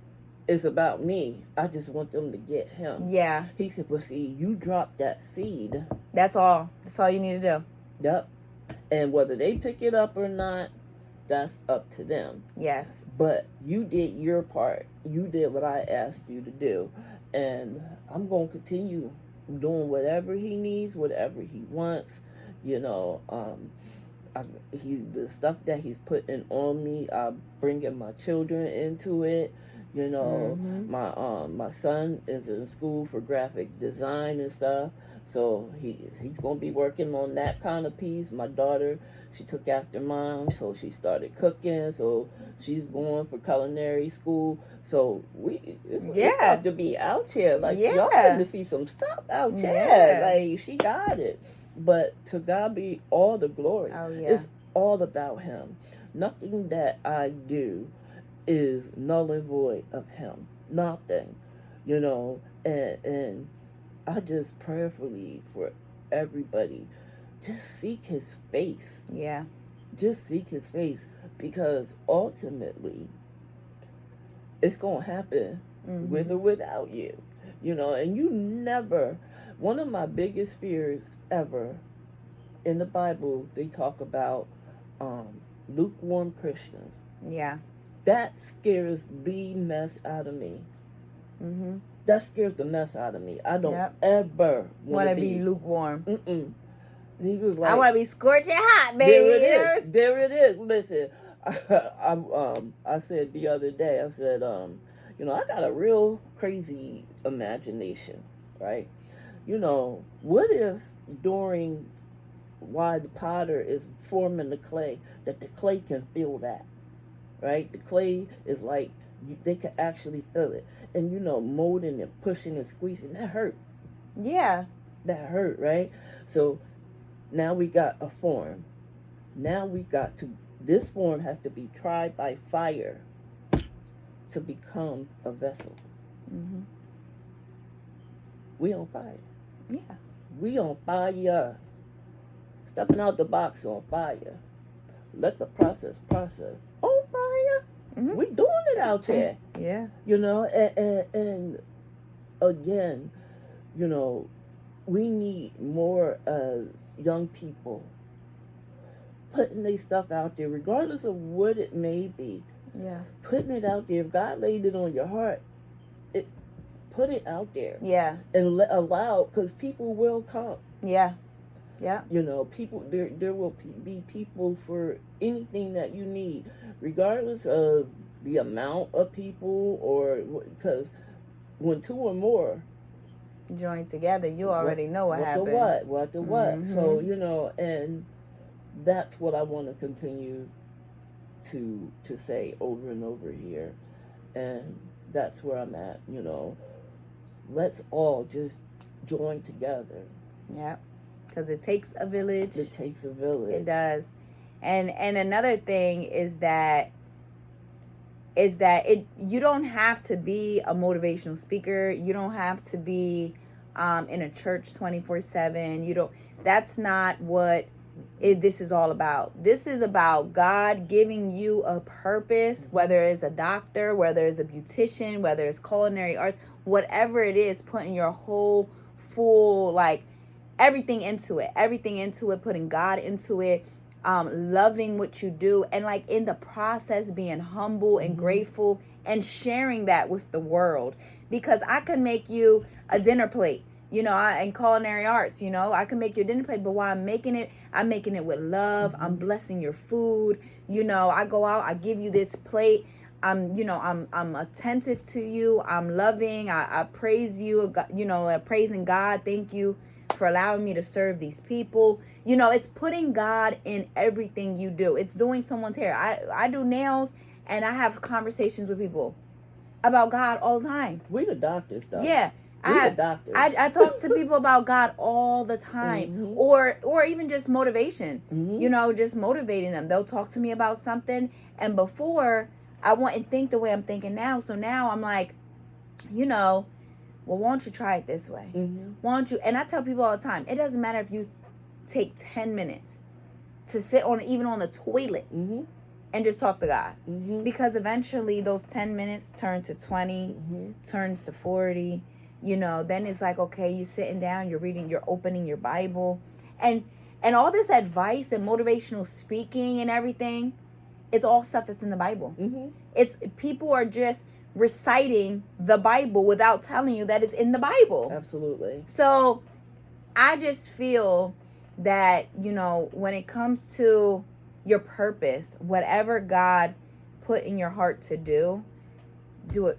It's about me. I just want them to get him. Yeah. He said, well, see, you dropped that seed. That's all. That's all you need to do. Yep. And whether they pick it up or not, that's up to them. Yes. But you did your part. You did what I asked you to do. And I'm going to continue doing whatever he needs, whatever he wants. The stuff that he's putting on me, I'm bringing my children into it. My son is in school for graphic design and stuff, so he's gonna be working on that kind of piece. My daughter, she took after mom, so she started cooking, so she's going for culinary school. So it's got to be out here, like y'all getting to see some stuff out here. Like, she got it. But to God be all the glory. Oh yeah, it's all about him. Nothing that I do is null and void of him. Nothing. And I just prayerfully for everybody just seek his face. Yeah. Just seek his face, because ultimately it's going to happen with or without you. You know, and you never, one of my biggest fears ever in the Bible, they talk about lukewarm Christians. Yeah. That scares the mess out of me. That scares the mess out of me. I don't ever want to be lukewarm. He was like, I want to be scorching hot, baby. There it is. There it is. Listen, I said the other day, I said, you know, I got a real crazy imagination, right? You know, what if during while the potter is forming the clay, that the clay can feel that, right? The clay is like, they can actually feel it. And, you know, molding and pushing and squeezing, that hurt. Yeah. That hurt, right? So now we got a form. Now we got to, this form has to be tried by fire to become a vessel. We on fire. Yeah. We on fire. Stepping out the box on fire. Let the process. On fire. We doing it out there. Yeah. You know, and again, you know, we need more young people putting their stuff out there, regardless of what it may be. Yeah. Putting it out there. If God laid it on your heart, put it out there. Yeah. And allow, because people will come. Yeah. Yeah. You know, people, there will be people for anything that you need, regardless of the amount of people, or because when two or more join together, you already know what happened. What the what. So, you know, and that's what I want to continue to say over and over here. And that's where I'm at, you know. Let's all just join together. Yeah. Because it takes a village. It takes a village. It does. And another thing is that you don't have to be a motivational speaker. You don't have to be in a church 24/7. That's not what this is all about. This is about God giving you a purpose, whether it's a doctor, whether it's a beautician, whether it's culinary arts, whatever it is, putting your whole full, like, everything into it, putting God into it, loving what you do, and, like, in the process being humble and grateful and sharing that with the world. Because I can make you a dinner plate, you know, in culinary arts, you know, I can make you a dinner plate, but while I'm making it with love. I'm blessing your food. You know, I go out, I give you this plate. I'm attentive to you. I'm loving. I praise you, you know, praising God. Thank you for allowing me to serve these people. You know, it's putting God in everything you do. It's doing someone's hair. I do nails, and I have conversations with people about God all the time. We the doctors, though. Yeah. The doctors. I talk to people about God all the time, or even just motivation. You know, just motivating them. They'll talk to me about something, and before I wouldn't think the way I'm thinking now. So now I'm like, you know, well, why don't you try it this way? Why don't you? And I tell people all the time, it doesn't matter if you take 10 minutes to sit even on the toilet and just talk to God, because eventually those 10 minutes turn to 20, turns to 40. You know, then it's like, okay, you're sitting down, you're reading, you're opening your Bible, and all this advice and motivational speaking and everything, it's all stuff that's in the Bible. It's people are just reciting the Bible without telling you that it's in the Bible. Absolutely. So I just feel that, you know, when it comes to your purpose, whatever God put in your heart to do it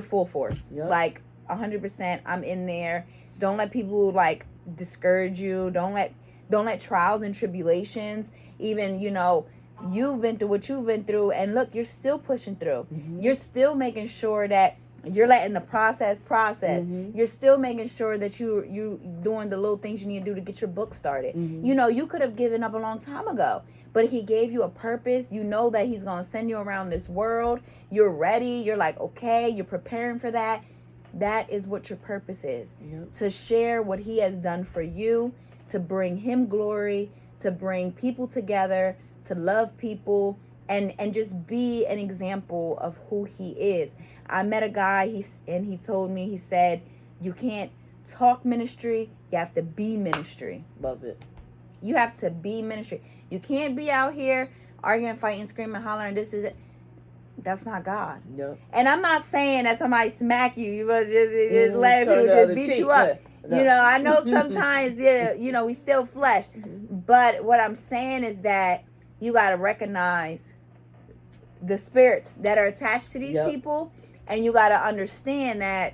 full force. Yep. Like 100%. I'm in there. Don't let people like discourage you. Don't let trials and tribulations, even, you know, you've been through what you've been through, and look, you're still pushing through. You're still making sure that you're letting the process. You're still making sure that you doing the little things you need to do to get your book started. You know, you could have given up a long time ago, but he gave you a purpose. You know that he's going to send you around this world. You're ready. You're like, okay, you're preparing for that. That is what your purpose is. To share what he has done for you, to bring him glory, to bring people together, to love people, and just be an example of who he is. I met a guy, he told me, he said, you can't talk ministry, you have to be ministry. Love it. You have to be ministry. You can't be out here arguing, fighting, screaming, hollering, this is it. That's not God. Yep. And I'm not saying that somebody smack you. You must just let people just beat you up. Yeah. No. You know, I know sometimes, you know, we still flesh. But what I'm saying is that you got to recognize the spirits that are attached to these people. And you got to understand that,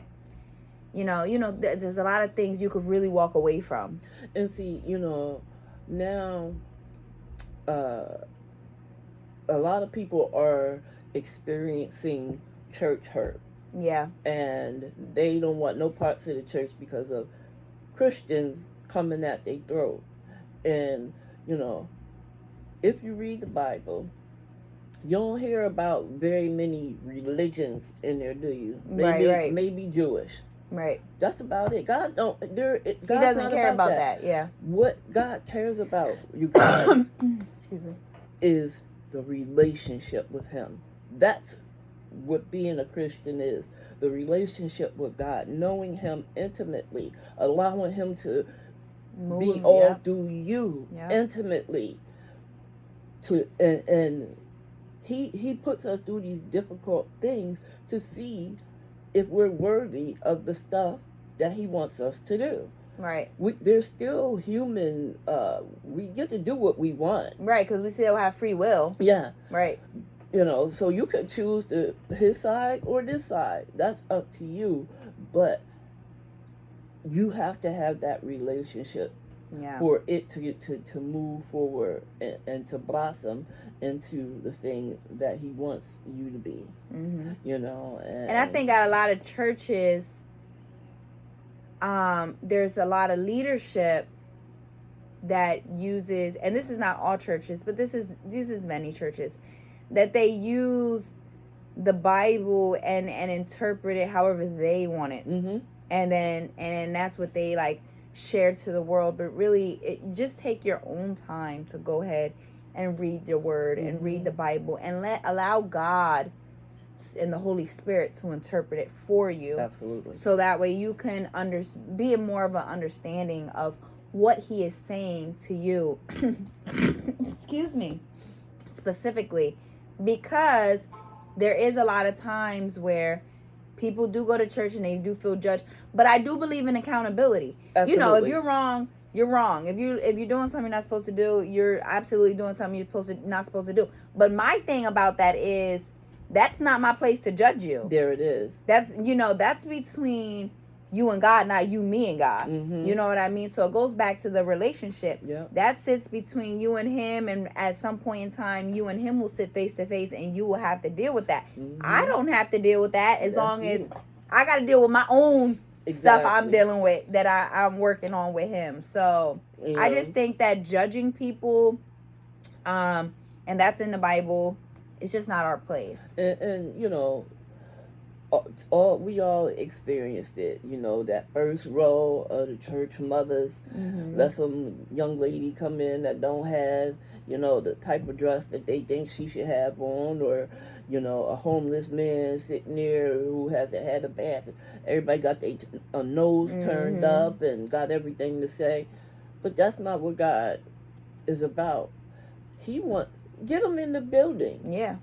you know, there's a lot of things you could really walk away from. And see, you know, now a lot of people are experiencing church hurt. Yeah. And they don't want no parts of the church because of Christians coming at their throat. And, you know, if you read the Bible, you don't hear about very many religions in there, do you? Maybe, right. Maybe Jewish. Right. That's about it. God don't. He doesn't care about that. Yeah. What God cares about, you guys, excuse me, is the relationship with Him. That's what being a Christian is. The relationship with God, knowing Him intimately, allowing Him to be all through you intimately. And He puts us through these difficult things to see if we're worthy of the stuff that He wants us to do. Right. There's still human, we get to do what we want. Right, because we still have free will. Yeah. Right. You know, so you could choose his side or this side. That's up to you. But you have to have that relationship for it to move forward and to blossom into the thing that He wants you to be. Mm-hmm. You know, and I think at a lot of churches, there's a lot of leadership that uses, and this is not all churches, but this is many churches, that they use the Bible and interpret it however they want it. Mm-hmm. And then that's what they like share to the world. But really, just take your own time to go ahead and read your word and read the Bible and allow God and the Holy Spirit to interpret it for you. Absolutely. So that way you can be more of an understanding of what He is saying to you. Excuse me. Specifically, because there is a lot of times where people do go to church and they do feel judged. But I do believe in accountability. Absolutely. You know, if you're wrong, you're wrong. If you're doing something you're not supposed to do, you're absolutely doing something you're not supposed to do. But my thing about that is, that's not my place to judge you. There it is. That's between you and God, not you, me, and God. Mm-hmm. You know what I mean? So it goes back to the relationship. Yep. That sits between you and Him, and at some point in time, you and Him will sit face to face, and you will have to deal with that. Mm-hmm. I don't have to deal with that as long as I got to deal with my own stuff I'm dealing with, that I'm working on with Him. So I just think that judging people, and that's in the Bible, it's just not our place. And you know, we all experienced it. You know, that first row of the church mothers, let some young lady come in that don't have, you know, the type of dress that they think she should have on, or, you know, a homeless man sitting there who hasn't had a bath. Everybody got their nose turned up and got everything to say. But that's not what God is about. Get them in the building. Yeah.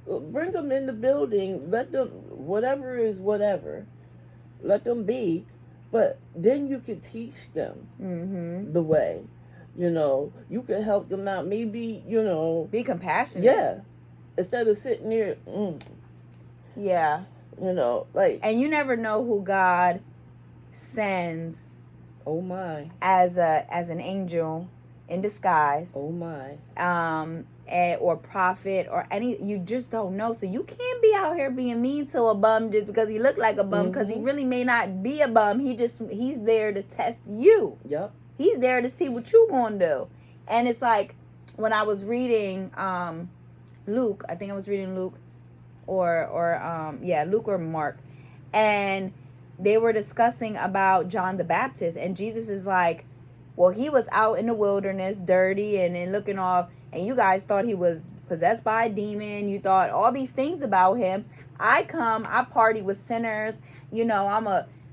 Bring them in the building. Let them, whatever is whatever, let them be. But then you can teach them the way. You know, you can help them out. Maybe, you know. Be compassionate. Yeah. Instead of sitting there. Yeah. You know, like. And you never know who God sends. Oh my. As an angel in disguise. Oh my. Or prophet or you just don't know. So you can't be out here being mean to a bum just because he looked like a bum, because he really may not be a bum. He's there to test you. Yep. He's there to see what you gonna do. And it's like when I was reading Luke, I think I was reading Luke Luke or Mark, and they were discussing about John the Baptist, and Jesus is like, Well, he was out in the wilderness, dirty and looking off, and you guys thought he was possessed by a demon. You thought all these things about him. I party with sinners.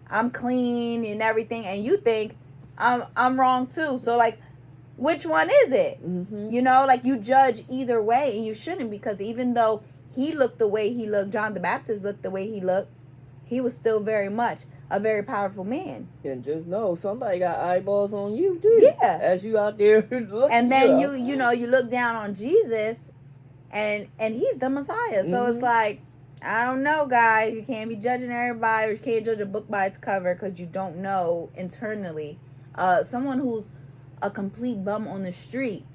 I'm clean and everything, and you think I'm wrong too. So like, which one is it? Like you judge either way, and you shouldn't, because even though he looked the way he looked, John the Baptist looked the way he looked, he was still very much a very powerful man. And just know somebody got eyeballs on you too. Yeah. As you out there looking. And then you look down on Jesus, and he's the Messiah. So it's like, I don't know, guys. You can't be judging everybody, or you can't judge a book by its cover, because you don't know internally. Someone who's a complete bum on the street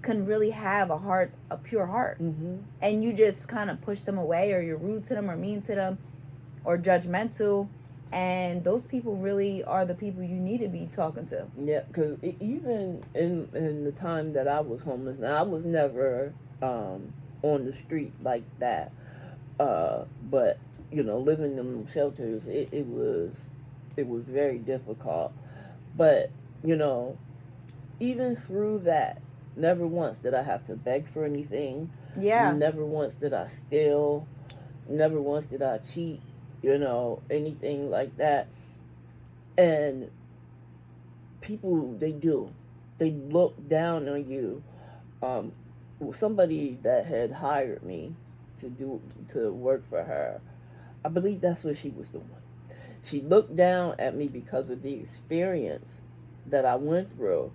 can really have a pure heart. And you just kind of push them away, or you're rude to them, or mean to them, or judgmental. And those people really are the people you need to be talking to. Yeah, because even in the time that I was homeless, and I was never on the street like that, but living in them shelters, it was very difficult. But even through that, never once did I have to beg for anything. Yeah. Never once did I steal. Never once did I cheat. Anything like that. And people, they look down on you. Somebody that had hired me to work for her, I believe that's what she was doing. She looked down at me because of the experience that I went through.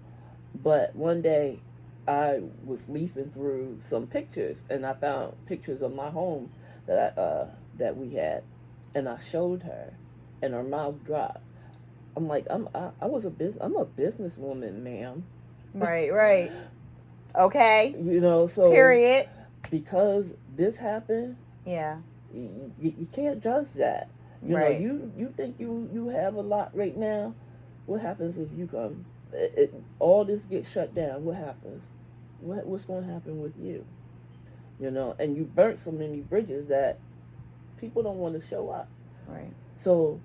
But one day I was leafing through some pictures, and I found pictures of my home that we had. And I showed her, and her mouth dropped. I'm like, I'm a businesswoman, ma'am. Right. Okay. So period. Because this happened. Yeah. You can't judge that. Right. You think you have a lot right now. What happens if you come? All this gets shut down. What happens? What's going to happen with you? And you burnt so many bridges that people don't want to show up. Right. So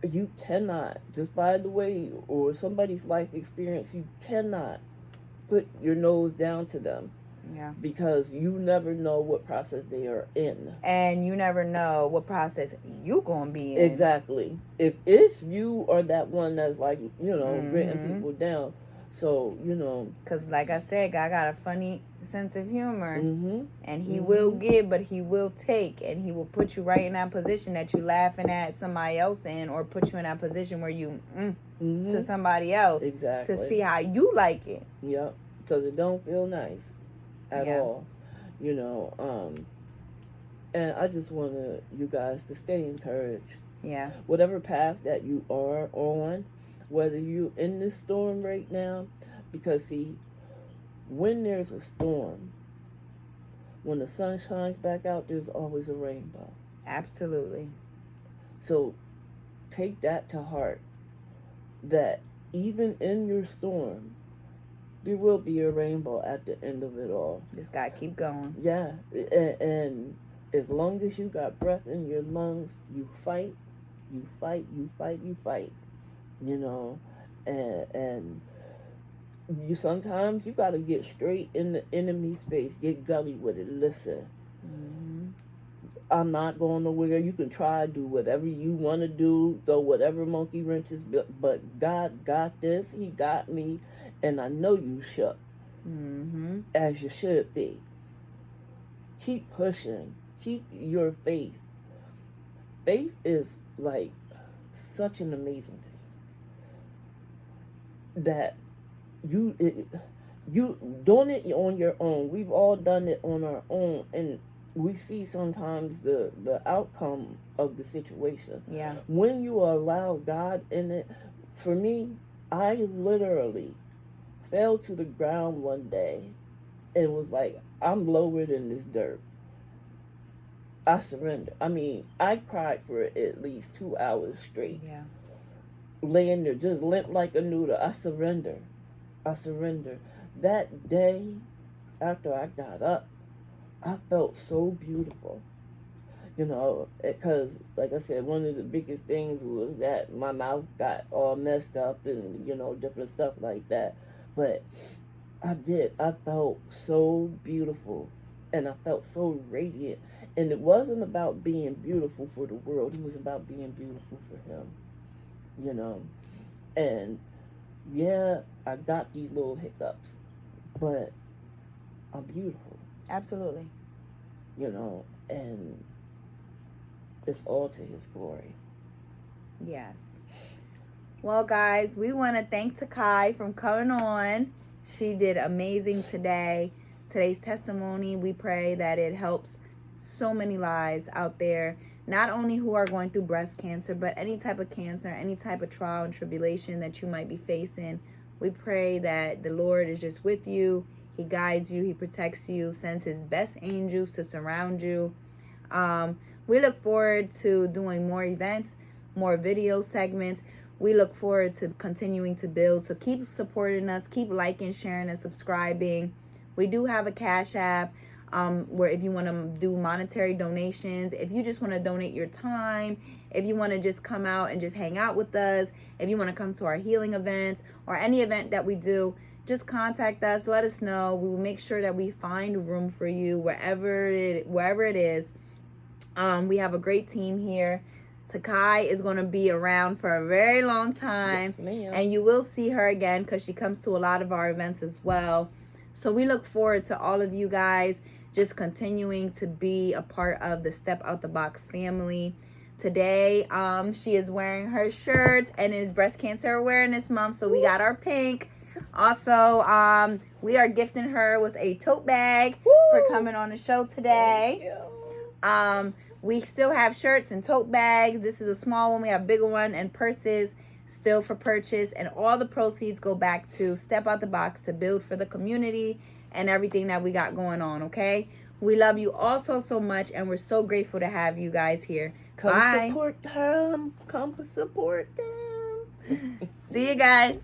you cannot, just by the way, or somebody's life experience, you cannot put your nose down to them. Yeah. Because you never know what process they are in. And you never know what process you gonna be in. Exactly. If you are that one that's like, gritting people down. So, because like I said, God got a funny sense of humor. And he will give, but he will take. And he will put you right in that position that you laughing at somebody else in, or put you in that position where you to somebody else. Exactly. To see how you like it. Yep. Because it don't feel nice at all. And I just want you guys to stay encouraged. Yeah. Whatever path that you are on, whether you're in this storm right now, because see, when there's a storm, when the sun shines back out, there's always a rainbow. Absolutely. So take that to heart, that even in your storm, there will be a rainbow at the end of it all. Just gotta keep going. Yeah, and as long as you got breath in your lungs, you fight. And you sometimes you gotta get straight in the enemy's face, get gully with it. Listen, I'm not going nowhere. You can try to do whatever you want to do, throw whatever monkey wrenches, but God got this. He got me, and I know you shook, as you should be. Keep pushing. Keep your faith. Faith is like such an amazing thing that you doing it on your own. We've all done it on our own, and we see sometimes the outcome of the situation. Yeah. When you allow God in it, for me, I literally fell to the ground one day and was like, I'm lower than this dirt. I surrender. I mean, I cried for at least 2 hours straight. Yeah. Laying there, just limp like a noodle. I surrender. That day, after I got up, I felt so beautiful. You know, because, like I said, one of the biggest things was that my mouth got all messed up and, you know, different stuff like that. But I felt so beautiful and I felt so radiant. And it wasn't about being beautiful for the world, it was about being beautiful for him, you know. And yeah, I got these little hiccups, but I'm beautiful. Absolutely. You know, and it's all to his glory. Yes. Well, guys, we want to thank TAKAI for coming on. She did amazing today. Today's testimony, we pray that it helps so many lives out there, not only who are going through breast cancer, but any type of cancer, any type of trial and tribulation that you might be facing. We pray that the Lord is just with you. He guides you. He protects you, sends his best angels to surround you. We look forward to doing more events, more video segments. We look forward to continuing to build. So keep supporting us. Keep liking, sharing, and subscribing. We do have a Cash App where if you want to do monetary donations, if you just want to donate your time, if you want to just come out and just hang out with us, if you want to come to our healing events or any event that we do, just contact us. Let us know. We will make sure that we find room for you wherever it is. We have a great team here. TAKAI is going to be around for a very long time. Yes, ma'am. And you will see her again because she comes to a lot of our events as well. So we look forward to all of you guys just continuing to be a part of the Step Out the Box family. Today, she is wearing her shirt and it's Breast Cancer Awareness Month, so we got our pink. Also, we are gifting her with a tote bag for coming on the show today. We still have shirts and tote bags. This is a small one. We have a bigger one and purses still for purchase. And all the proceeds go back to Step Out the Box to build for the community and everything that we got going on, okay? We love you all so much, and we're so grateful to have you guys here. Bye. Support them. Come support them. See you guys.